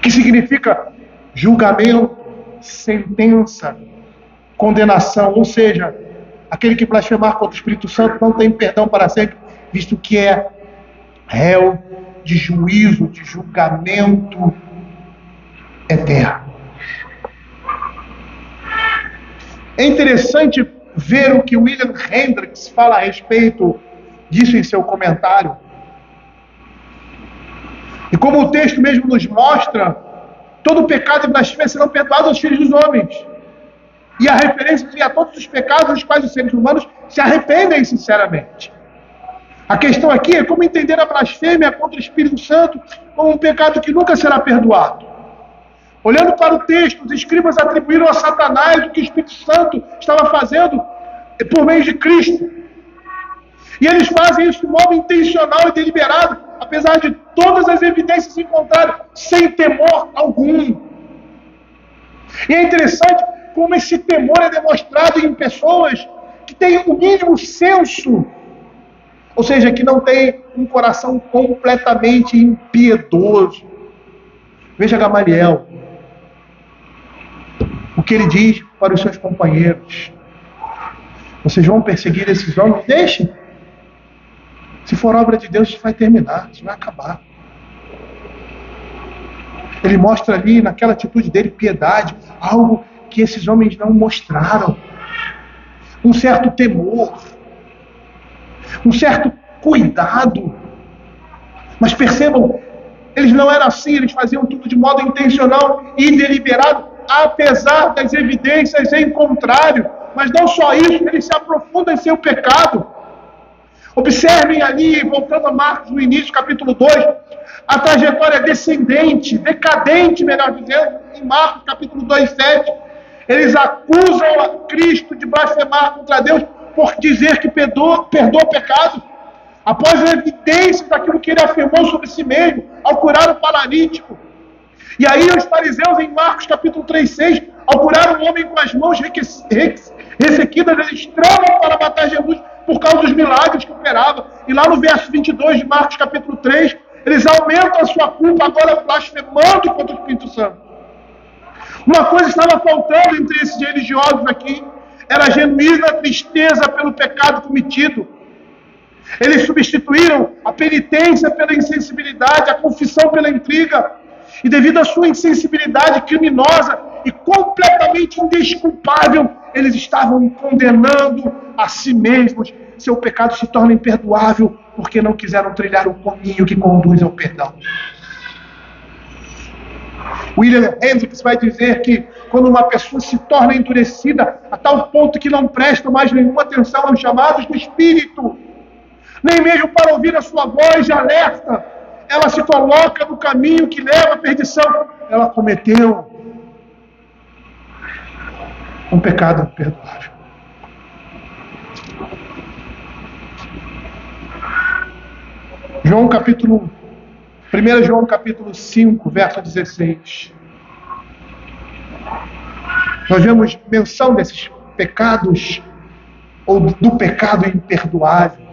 que significa julgamento, sentença, condenação. Ou seja, aquele que blasfemar contra o Espírito Santo não tem perdão para sempre, visto que é réu de juízo, de julgamento eterno. É interessante ver o que William Hendricks fala a respeito disso em seu comentário. E como o texto mesmo nos mostra, todo pecado e blasfêmia serão perdoados aos filhos dos homens. E a referência a todos os pecados dos quais os seres humanos se arrependem sinceramente. A questão aqui é como entender a blasfêmia contra o Espírito Santo como um pecado que nunca será perdoado. Olhando para o texto, os escribas atribuíram a Satanás o que o Espírito Santo estava fazendo por meio de Cristo. E eles fazem isso de modo intencional e deliberado, apesar de todas as evidências encontradas, sem temor algum. E é interessante como esse temor é demonstrado em pessoas que têm o mínimo senso, ou seja, que não têm um coração completamente impiedoso. Veja Gamaliel, o que ele diz para os seus companheiros: vocês vão perseguir esses homens? Deixem. Se for obra de Deus, isso vai terminar, isso vai acabar. Ele mostra ali, naquela atitude dele, piedade, algo que esses homens não mostraram. Um certo temor, um certo cuidado. Mas percebam, eles não eram assim, eles faziam tudo de modo intencional e deliberado, apesar das evidências em contrário. Mas não só isso, eles se aprofundam em seu pecado. Observem ali, voltando a Marcos no início, capítulo 2, a trajetória descendente, decadente, melhor dizendo, em Marcos capítulo 2, 7. Eles acusam a Cristo de blasfemar contra Deus por dizer que perdoa pecados, após a evidência daquilo que ele afirmou sobre si mesmo, ao curar o paralítico. E aí os fariseus, em Marcos capítulo 3, 6, ao curar um homem com as mãos ressequidas, eles tramam para matar Jesus por causa dos milagres que operava. E lá no verso 22 de Marcos capítulo 3, eles aumentam a sua culpa, agora blasfemando contra o Espírito Santo. Uma coisa estava faltando entre esses religiosos aqui, era a genuína tristeza pelo pecado cometido. Eles substituíram a penitência pela insensibilidade, a confissão pela intriga. E devido à sua insensibilidade criminosa e completamente indesculpável, eles estavam condenando a si mesmos. Seu pecado se torna imperdoável porque não quiseram trilhar o caminho que conduz ao perdão. William Hendricks vai dizer que quando uma pessoa se torna endurecida a tal ponto que não presta mais nenhuma atenção aos chamados do Espírito, nem mesmo para ouvir a sua voz de alerta, ela se coloca no caminho que leva à perdição. Ela cometeu um pecado imperdoável.1 João capítulo 5, verso 16. Nós vemos menção desses pecados, ou do pecado imperdoável.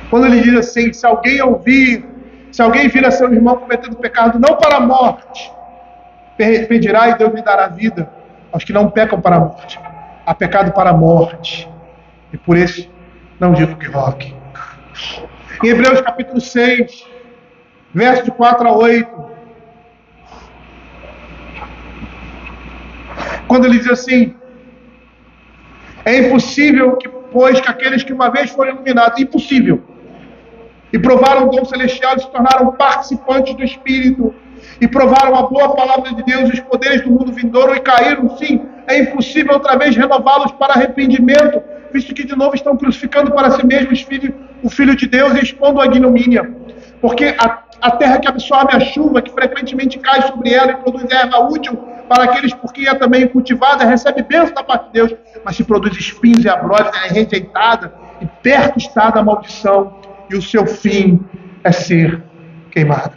Quando ele diz assim: se alguém vir a seu irmão cometendo pecado, não para a morte, pedirá e Deus lhe dará vida aos que não pecam para a morte. Há pecado para a morte, e por isso não digo que rogue. Em Hebreus capítulo 6, verso de 4 a 8, quando ele diz assim: é impossível pois que aqueles que uma vez foram iluminados, impossível, e provaram o dom celestial e se tornaram participantes do Espírito, e provaram a boa palavra de Deus, os poderes do mundo vindouro, e caíram, sim, é impossível outra vez renová-los para arrependimento, visto que de novo estão crucificando para si mesmos o Filho de Deus e expondo a ignomínia. Porque a terra que absorve a chuva, que frequentemente cai sobre ela e produz erva útil para aqueles por quem é também cultivada, recebe bênção da parte de Deus, mas se produz espinhos e abrolhos, ela é rejeitada e perto está da maldição, e o seu fim é ser queimado.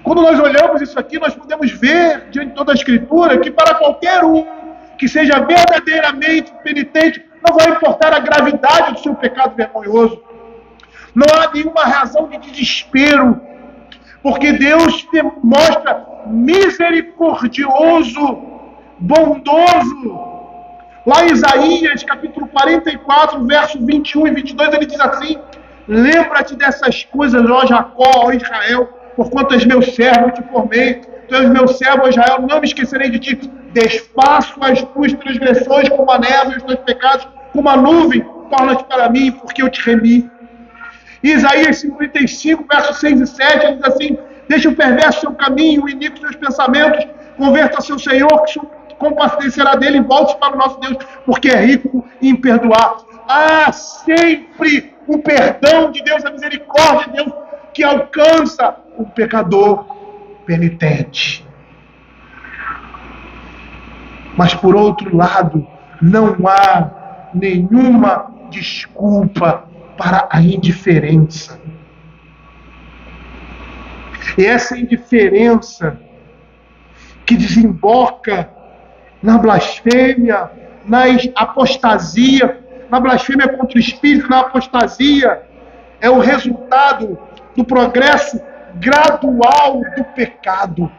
Quando nós olhamos isso aqui, nós podemos ver, diante de toda a Escritura, que para qualquer um que seja verdadeiramente penitente, não vai importar a gravidade do seu pecado vergonhoso. Não há nenhuma razão de desespero, porque Deus te mostra misericordioso, bondoso. Lá em Isaías, capítulo 44, versos 21 e 22, ele diz assim: lembra-te dessas coisas, ó Jacó, ó Israel, porquanto és meu servo, eu te formei. Tu és meu servo, ó Israel, não me esquecerei de ti. Desfaço as tuas transgressões como a neve e os teus pecados como a nuvem, torna-te para mim, porque eu te remi. Isaías 55, versos 6 e 7, ele diz assim: deixa o perverso seu caminho, o iníquo seus pensamentos, converta-se ao Senhor, que compadecerá dele, e volte para o nosso Deus, porque é rico em perdoar. Há sempre o perdão de Deus, a misericórdia de Deus, que alcança o pecador penitente. Mas, por outro lado, não há nenhuma desculpa para a indiferença. E essa indiferença que desemboca na blasfêmia, na apostasia, na blasfêmia contra o Espírito, na apostasia, é o resultado do progresso gradual do pecado.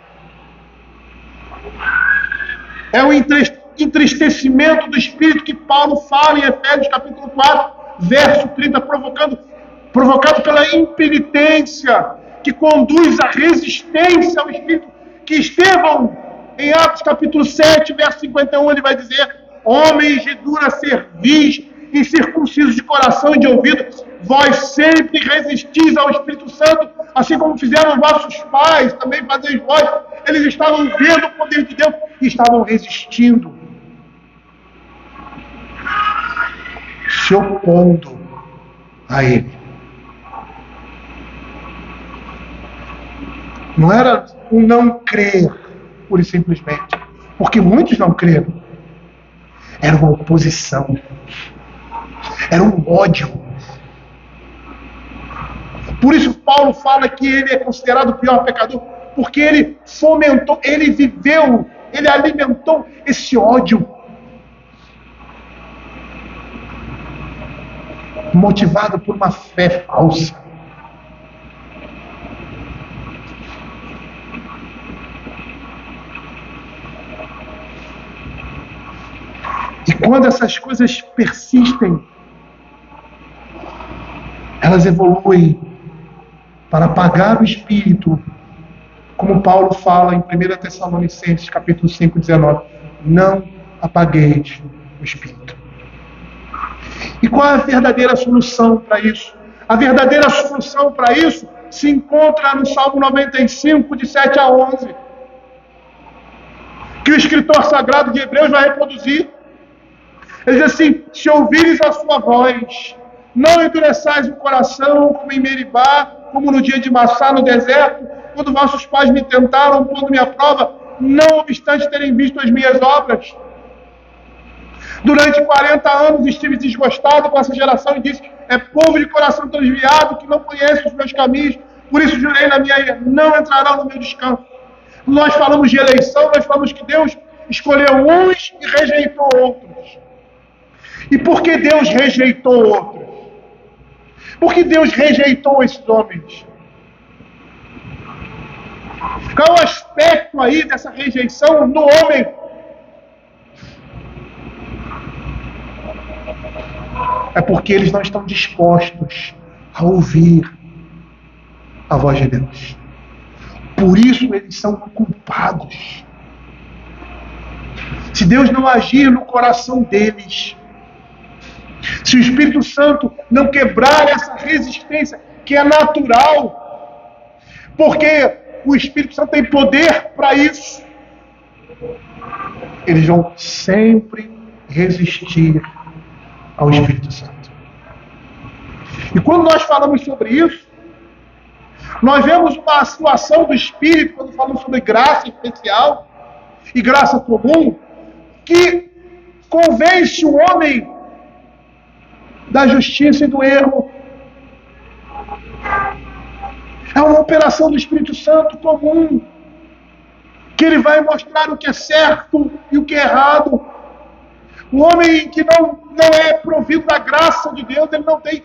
É o entristecimento do Espírito que Paulo fala em Efésios capítulo 4, verso 30, provocado pela impenitência, que conduz à resistência ao Espírito, que Estevão, em Atos capítulo 7, verso 51, ele vai dizer: homens de dura cerviz, incircuncisos de coração e de ouvido, vós sempre resistis ao Espírito Santo, assim como fizeram vossos pais, também fazeis vós. Eles estavam vendo o poder de Deus e estavam resistindo, se opondo a Ele. Não era o não crer, pura e simplesmente, porque muitos não creram. Era uma oposição, era um ódio. Por isso Paulo fala que ele é considerado o pior pecador, porque ele fomentou, ele viveu, ele alimentou esse ódio, motivado por uma fé falsa. E quando essas coisas persistem, elas evoluem para apagar o Espírito, como Paulo fala em 1 Tessalonicenses, capítulo 5, 19. Não apagueis o Espírito. E qual é a verdadeira solução para isso? A verdadeira solução para isso se encontra no Salmo 95, de 7 a 11, que o escritor sagrado de Hebreus vai reproduzir. Ele diz assim: se ouvires a sua voz, não endureçais o coração como em Meribá, como no dia de Massá no deserto, quando vossos pais me tentaram, pondo-me à prova, não obstante terem visto as minhas obras. Durante 40 anos estive desgostado com essa geração e disse: é povo de coração transviado que não conhece os meus caminhos, por isso jurei na minha ira, não entrarão no meu descanso. Nós falamos de eleição, nós falamos que Deus escolheu uns e rejeitou outros. E por que Deus rejeitou outros? Por que Deus rejeitou esses homens? Qual o aspecto aí dessa rejeição no homem? É porque eles não estão dispostos a ouvir a voz de Deus. Por isso eles são culpados. Se Deus não agir no coração deles, se o Espírito Santo não quebrar essa resistência que é natural, porque o Espírito Santo tem poder para isso, eles vão sempre resistir ao Espírito Santo. E quando nós falamos sobre isso, nós vemos uma situação do Espírito, quando falamos sobre graça especial e graça comum, que convence o homem da justiça e do erro. É uma operação do Espírito Santo comum, que ele vai mostrar o que é certo e o que é errado. O homem que não é provido da graça de Deus, ele não tem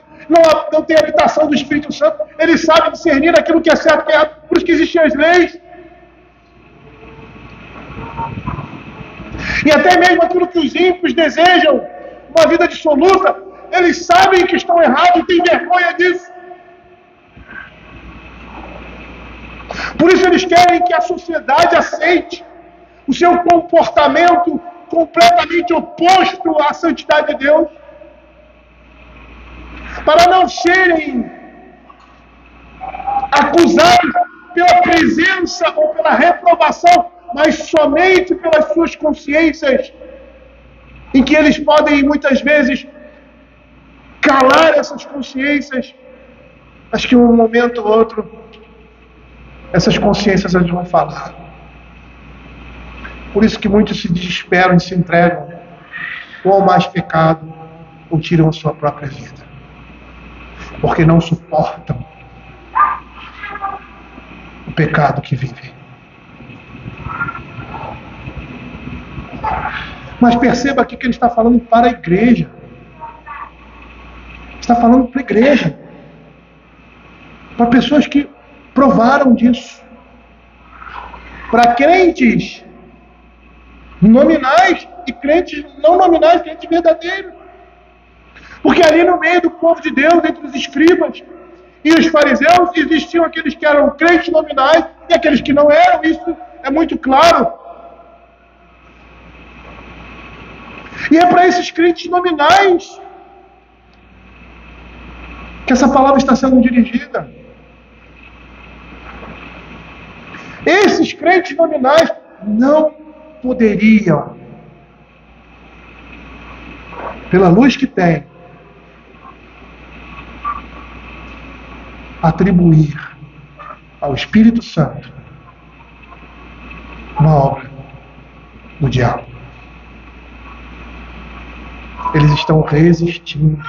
a habitação do Espírito Santo, ele sabe discernir aquilo que é certo e que é errado. Por isso que existem as leis. E até mesmo aquilo que os ímpios desejam, uma vida dissoluta, eles sabem que estão errados e têm vergonha disso. Por isso eles querem que a sociedade aceite o seu comportamento completamente oposto à santidade de Deus, para não serem acusados pela presença ou pela reprovação, mas somente pelas suas consciências, em que eles podem muitas vezes calar essas consciências, mas que um momento ou outro essas consciências eles vão falar. Por isso que muitos se desesperam e se entregam ou ao mais pecado ou tiram a sua própria vida, porque não suportam o pecado que vivem. Mas perceba aqui que ele está falando para a igreja. Está falando para a igreja, para pessoas que provaram disso, para crentes nominais e crentes não nominais, crentes verdadeiros. Porque ali no meio do povo de Deus, entre os escribas e os fariseus, existiam aqueles que eram crentes nominais e aqueles que não eram. Isso é muito claro. E é para esses crentes nominais que essa palavra está sendo dirigida. Esses crentes nominais não poderiam, pela luz que têm, atribuir ao Espírito Santo uma obra do diabo. Eles estão resistindo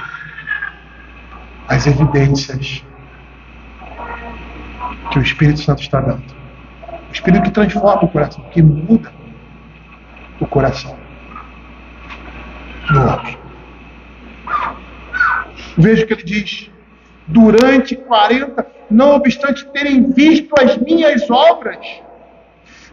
às evidências que o Espírito Santo está dando. O Espírito que transforma o coração, que muda o coração do homem. Veja o que ele diz: durante 40, não obstante terem visto as minhas obras.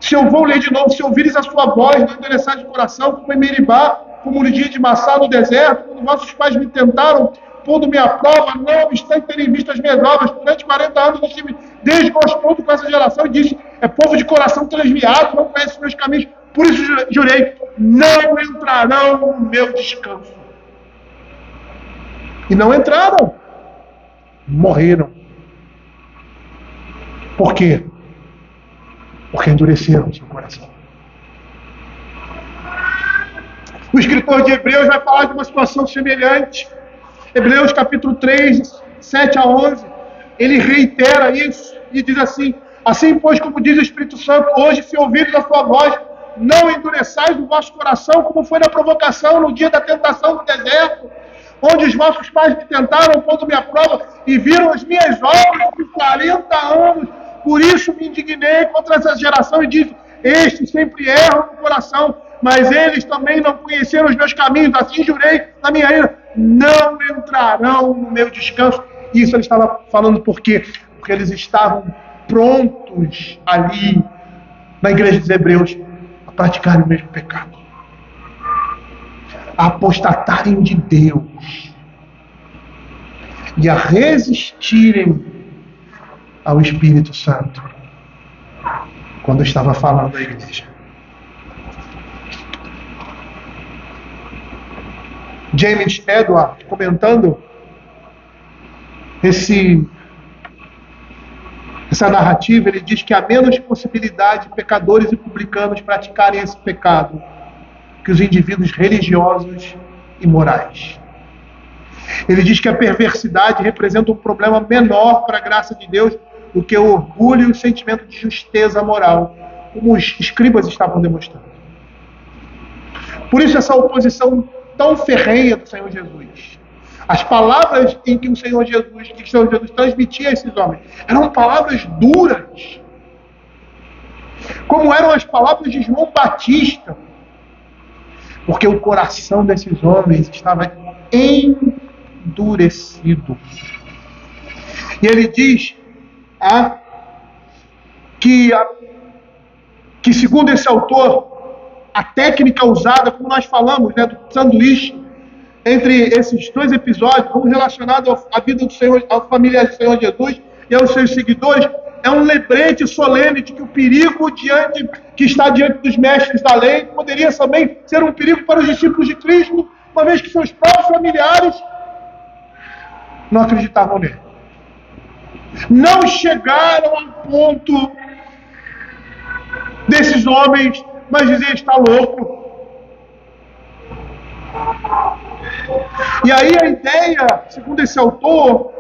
Se eu vou ler de novo, se ouvires a sua voz, não endereçar de coração, como em Meribá, como no dia de Massá no deserto, quando vossos pais me tentaram, pondo-me à prova, não obstante terem visto as minhas obras, durante 40 anos eu estive desgostoso com essa geração e disse: é povo de coração transviado, não conhece os meus caminhos, por isso jurei, não entrarão no meu descanso. E não entraram, morreram. Por quê? Porque endureceram o seu coração. O escritor de Hebreus vai falar de uma situação semelhante. Hebreus capítulo 3, 7 a 11, ele reitera isso e diz assim: assim, pois, como diz o Espírito Santo, hoje, se ouvires a sua voz, não endureçais o vosso coração, como foi na provocação no dia da tentação no deserto, onde os vossos pais me tentaram, pondo-me à prova, e viram as minhas obras por 40 anos. Por isso me indignei contra essa geração e disse: estes sempre erram no coração, mas eles também não conheceram os meus caminhos. Assim jurei na minha ira, não entrarão no meu descanso. Isso ele estava falando por quê? Porque eles estavam prontos ali, na igreja dos Hebreus, a praticarem o mesmo pecado, a apostatarem de Deus e a resistirem ao Espírito Santo quando estava falando à igreja. James Edward, comentando essa essa narrativa, ele diz que há menos possibilidade de pecadores e publicanos praticarem esse pecado que os indivíduos religiosos e morais. Ele diz que a perversidade representa um problema menor para a graça de Deus do que o orgulho e o sentimento de justeza moral, como os escribas estavam demonstrando. Por isso essa oposição tão ferrenha do Senhor Jesus. As palavras em que o Senhor Jesus transmitia a esses homens eram palavras duras, como eram as palavras de João Batista, porque o coração desses homens estava endurecido. E ele diz que segundo esse autor, a técnica usada, como nós falamos, do sanduíche, entre esses dois episódios, um relacionado à vida do Senhor, à família do Senhor Jesus e aos seus seguidores, é um lembrete solene de que o perigo que está diante dos mestres da lei poderia também ser um perigo para os discípulos de Cristo, uma vez que seus próprios familiares não acreditavam nele. Não chegaram ao ponto desses homens, mas dizer está louco. E aí a ideia, segundo esse autor,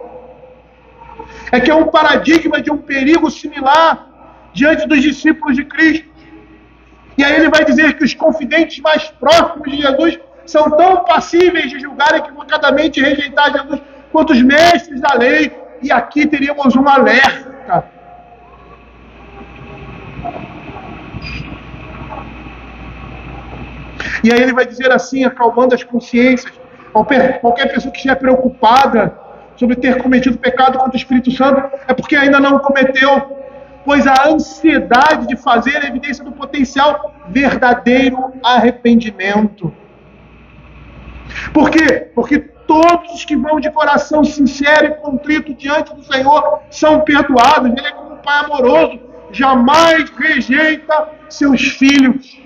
é que é um paradigma de um perigo similar diante dos discípulos de Cristo. E aí ele vai dizer que os confidentes mais próximos de Jesus são tão passíveis de julgar equivocadamente e rejeitar Jesus quanto os mestres da lei. E aqui teríamos um alerta. E aí ele vai dizer assim, acalmando as consciências, qualquer pessoa que estiver preocupada sobre ter cometido pecado contra o Espírito Santo, é porque ainda não cometeu, pois a ansiedade de fazer é evidência do potencial verdadeiro arrependimento. Por quê? Porque todos os que vão de coração sincero e contrito diante do Senhor são perdoados. Ele é como um Pai amoroso, jamais rejeita seus filhos.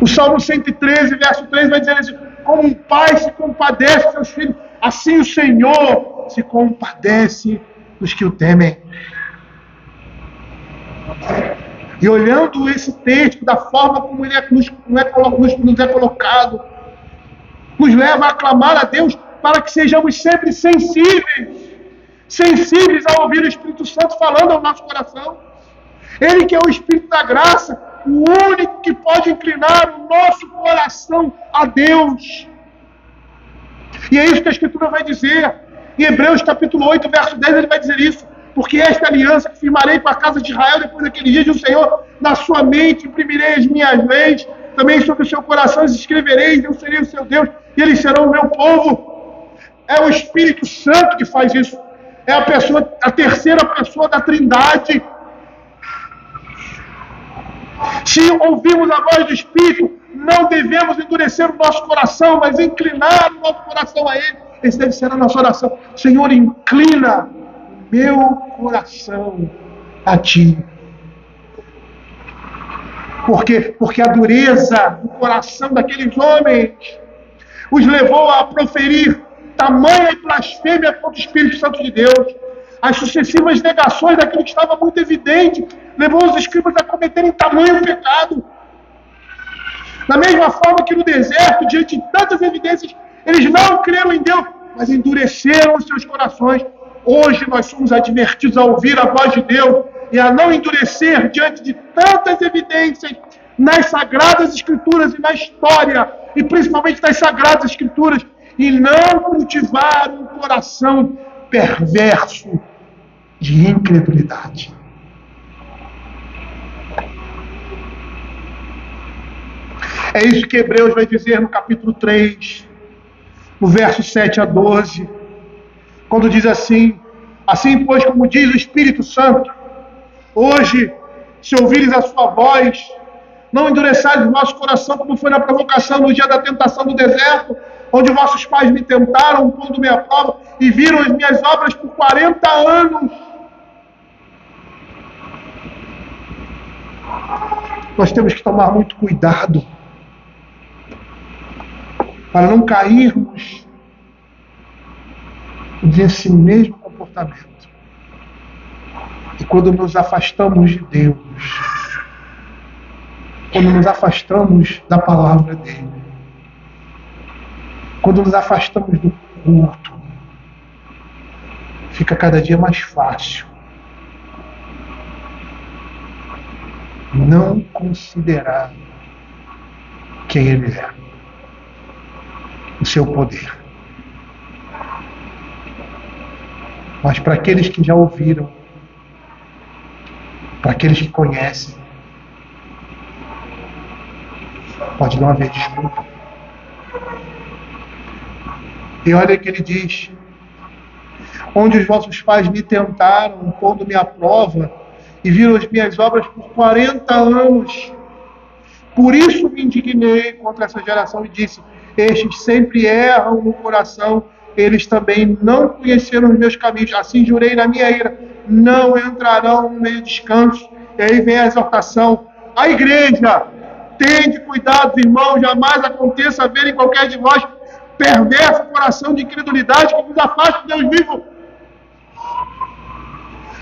O Salmo 113, verso 3 vai dizer assim: como um pai se compadece dos seus filhos, assim o Senhor se compadece dos que o temem. E olhando esse texto, da forma como ele nos é colocado, nos leva a clamar a Deus para que sejamos sempre sensíveis a ouvir o Espírito Santo falando ao nosso coração. Ele que é o Espírito da graça, o único que pode inclinar o nosso coração a Deus. E é isso que a Escritura vai dizer. Em Hebreus capítulo 8, verso 10, ele vai dizer isso. Porque esta aliança que firmarei com a casa de Israel depois daquele dia, diz o Senhor, na sua mente imprimirei as minhas leis, também sobre o seu coração as escreverei, eu serei o seu Deus, e eles serão o meu povo. É o Espírito Santo que faz isso. É a terceira pessoa da Trindade. Se ouvirmos a voz do Espírito, não devemos endurecer o nosso coração, mas inclinar o nosso coração a Ele. Esse deve ser a nossa oração. Senhor, inclina o meu coração a Ti. Porque a dureza do coração daqueles homens os levou a proferir tamanha blasfêmia contra o Espírito Santo de Deus. As sucessivas negações daquilo que estava muito evidente levou os escribas a cometerem tamanho pecado. Da mesma forma que no deserto, diante de tantas evidências, eles não creram em Deus, mas endureceram os seus corações. Hoje nós somos advertidos a ouvir a voz de Deus e a não endurecer diante de tantas evidências nas Sagradas Escrituras e na história, e principalmente nas Sagradas Escrituras, e não cultivar um coração perverso de incredulidade. É isso que Hebreus vai dizer no capítulo 3, no verso 7 a 12, quando diz assim: assim, pois, como diz o Espírito Santo, hoje, se ouvires a sua voz, não endureçais o vosso coração, como foi na provocação no dia da tentação do deserto, onde vossos pais me tentaram, pondo-me à prova, e viram as minhas obras por 40 anos. Nós temos que tomar muito cuidado para não cairmos nesse mesmo comportamento comportamento. E quando nos afastamos de Deus, quando nos afastamos da palavra dele, quando nos afastamos do culto, fica cada dia mais fácil não considerar quem ele é, o seu poder. Mas para aqueles que já ouviram, para aqueles que conhecem, pode não haver desculpa. E olha que ele diz: onde os vossos pais me tentaram, pondo-me à prova, e viram as minhas obras por 40 anos. Por isso me indignei contra essa geração e disse: estes sempre erram no coração, eles também não conheceram os meus caminhos. Assim jurei na minha ira, não entrarão no meu descanso. E aí vem a exortação à igreja: tende cuidado, irmãos, jamais aconteça haver em qualquer de vós perverso coração de incredulidade que nos afaste de Deus vivo.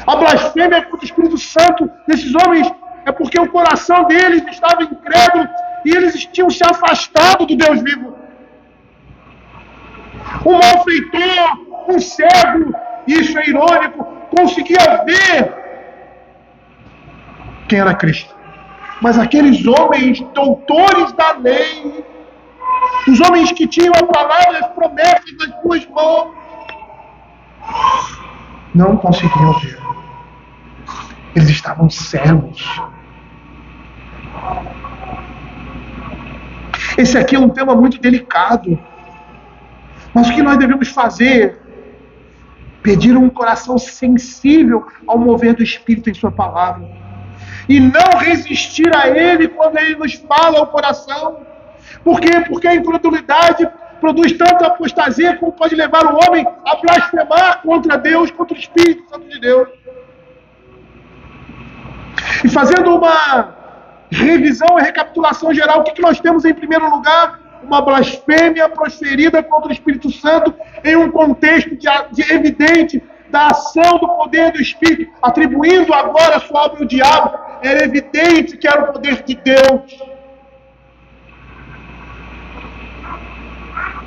A blasfêmia contra o Espírito Santo desses homens é porque o coração deles estava incrédulo e eles tinham se afastado do Deus vivo. Um malfeitor, um cego, isso é irônico, conseguia ver quem era Cristo. Mas aqueles homens, doutores da lei, os homens que tinham a palavra e as promessas nas suas mãos, não conseguiam ver. Eles estavam cegos. Esse aqui é um tema muito delicado. Mas o que nós devemos fazer? Pedir um coração sensível ao mover do Espírito em sua palavra. E não resistir a Ele quando Ele nos fala ao coração. Por quê? Porque a incredulidade produz tanta apostasia como pode levar o homem a blasfemar contra Deus, contra o Espírito Santo de Deus. E fazendo uma revisão e recapitulação geral, o que nós temos em primeiro lugar? Uma blasfêmia proferida contra o Espírito Santo em um contexto de evidente da ação do poder do Espírito, atribuindo agora a sua obra ao diabo. Era evidente que era o poder de Deus.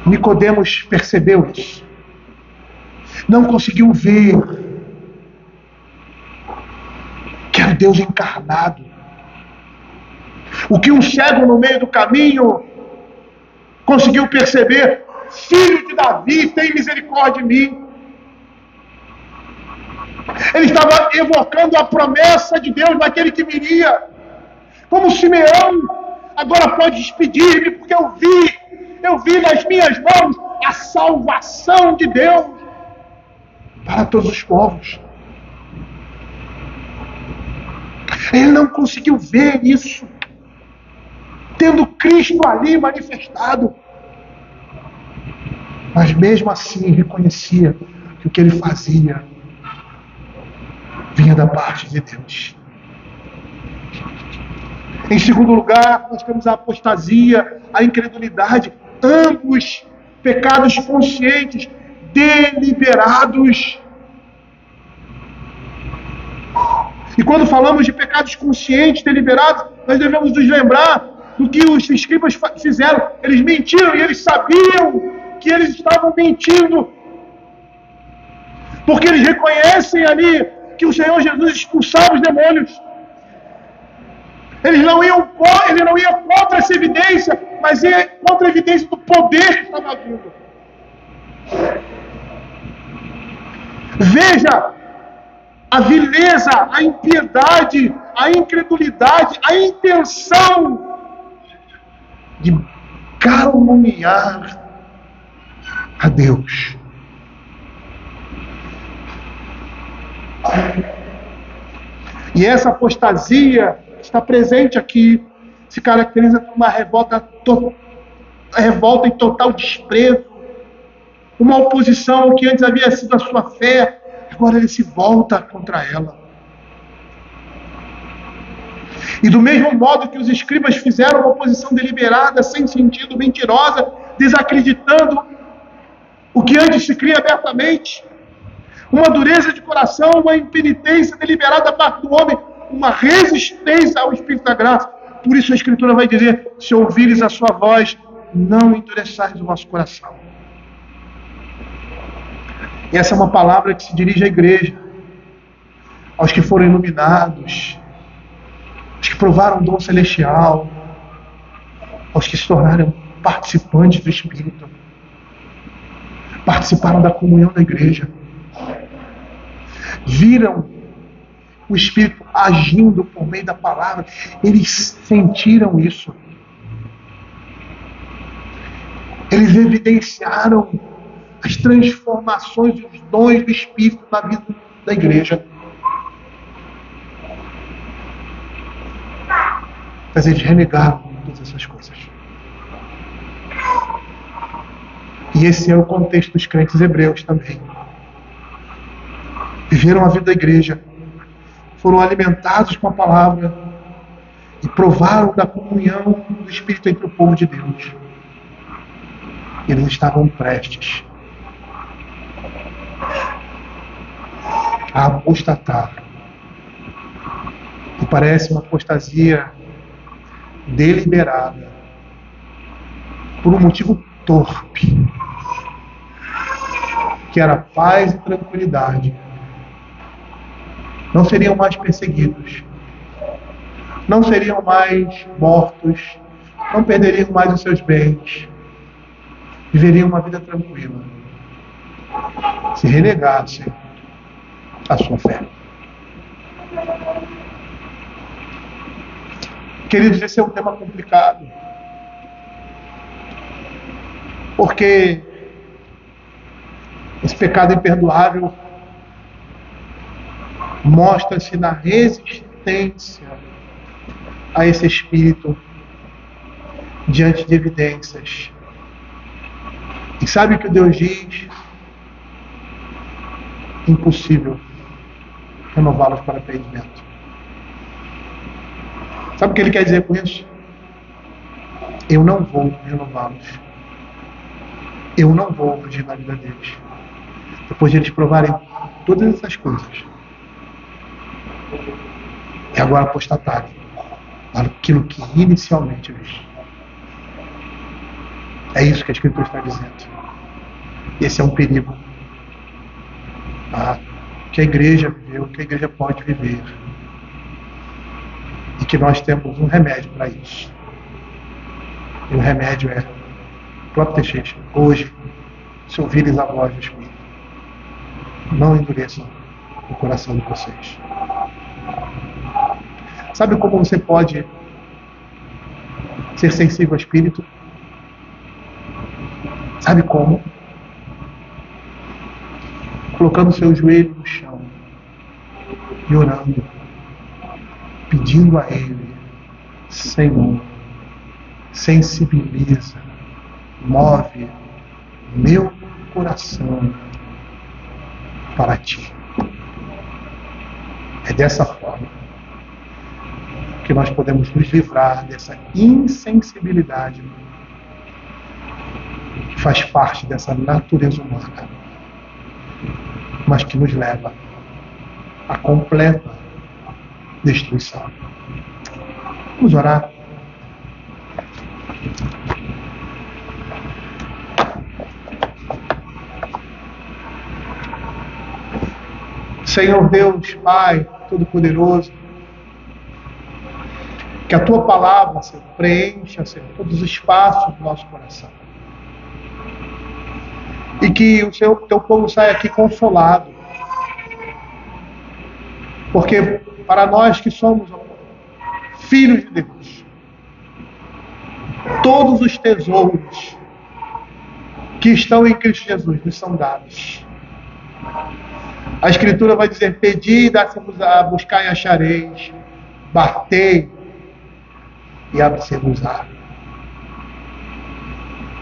Nicodemos percebeu isso. Não conseguiu ver que era Deus encarnado. O que um cego no meio do caminho conseguiu perceber: filho de Davi, tem misericórdia de mim. Ele estava evocando a promessa de Deus naquele que viria. Como Simeão, agora pode despedir-me, porque eu vi nas minhas mãos a salvação de Deus para todos os povos. Ele não conseguiu ver isso, tendo Cristo ali manifestado. Mas mesmo assim reconhecia que o que ele fazia vinha da parte de Deus. Em segundo lugar, nós temos a apostasia, a incredulidade, ambos pecados conscientes, deliberados. E quando falamos de pecados conscientes, deliberados, nós devemos nos lembrar do que os escribas fizeram. Eles mentiram e eles sabiam que eles estavam mentindo, porque eles reconhecem ali que o Senhor Jesus expulsava os demônios. Ele não ia contra essa evidência, mas ia contra a evidência do poder que estava vindo. Veja a vileza, a impiedade, a incredulidade, a intenção de caluniar a Deus. E essa apostasia que está presente aqui se caracteriza por uma revolta e total desprezo, uma oposição que antes havia sido a sua fé, agora ele se volta contra ela. E do mesmo modo que os escribas fizeram uma oposição deliberada, sem sentido, mentirosa, desacreditando o que antes se cria abertamente, uma dureza de coração, uma impenitência deliberada da parte do homem, uma resistência ao Espírito da graça. Por isso a Escritura vai dizer: se ouvires a sua voz, não endureçais o vosso coração. E essa é uma palavra que se dirige à igreja, aos que foram iluminados, aos que provaram o dom celestial, aos que se tornaram participantes do Espírito, participaram da comunhão da igreja, viram o Espírito agindo por meio da palavra, eles sentiram isso. Eles evidenciaram as transformações e os dons do Espírito na vida da igreja. Mas eles renegaram todas essas coisas. E esse é o contexto dos crentes hebreus também. Viveram a vida da igreja, foram alimentados com a palavra e provaram da comunhão do Espírito entre o povo de Deus. Eles estavam prestes a apostatar. E parece uma apostasia deliberada, por um motivo torpe, que era paz e tranquilidade. Não seriam mais perseguidos, não seriam mais mortos, não perderiam mais os seus bens, viveriam uma vida tranquila, se renegassem a sua fé. Queridos, esse é um tema complicado, porque esse pecado imperdoável mostra-se na resistência a esse espírito diante de evidências. E sabe o que Deus diz? Impossível renová-los para arrependimento. Sabe o que ele quer dizer com isso? Eu não vou renová-los. Eu não vou agir na vida deles. Depois de eles provarem todas essas coisas. E agora apostatarem aquilo que inicialmente eu vi. É isso que a Escritura está dizendo. Esse é um perigo que a igreja viveu, que a igreja pode viver. E que nós temos um remédio para isso. E o remédio é o próprio texto. Hoje, se ouvirem a voz do Espírito, não endureçam o coração de vocês. Sabe como você pode ser sensível ao Espírito? Sabe como? Colocando seu joelho no chão e orando, pedindo a Ele: Senhor, sensibiliza, move meu coração para Ti. É dessa forma que nós podemos nos livrar dessa insensibilidade que faz parte dessa natureza humana, mas que nos leva à completa destruição. Vamos orar. Senhor Deus, Pai Todo-Poderoso, que a Tua palavra, Senhor, preencha, Senhor, todos os espaços do nosso coração. E que o Teu povo saia aqui consolado. Porque para nós que somos filhos de Deus, todos os tesouros que estão em Cristo Jesus nos são dados. A Escritura vai dizer: pedi e dá-se-vos a buscar e achareis, batei e abre-se-vos-á.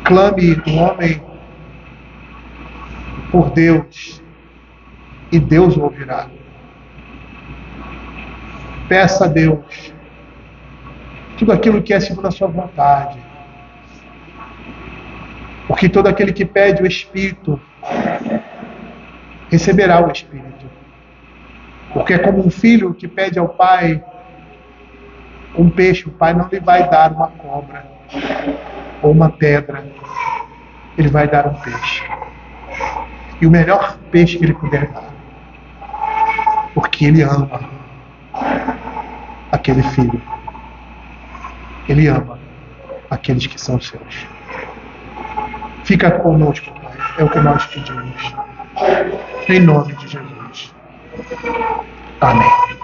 Clame o homem por Deus e Deus o ouvirá. Peça a Deus tudo aquilo que é segundo a sua vontade. Porque todo aquele que pede o Espírito receberá o Espírito. Porque é como um filho que pede ao pai um peixe, o pai não lhe vai dar uma cobra ou uma pedra, ele vai dar um peixe. E o melhor peixe que ele puder dar. Porque ele ama aquele filho. Ele ama aqueles que são seus. Fica conosco, Pai. É o que nós pedimos. Em nome de Jesus. Amém.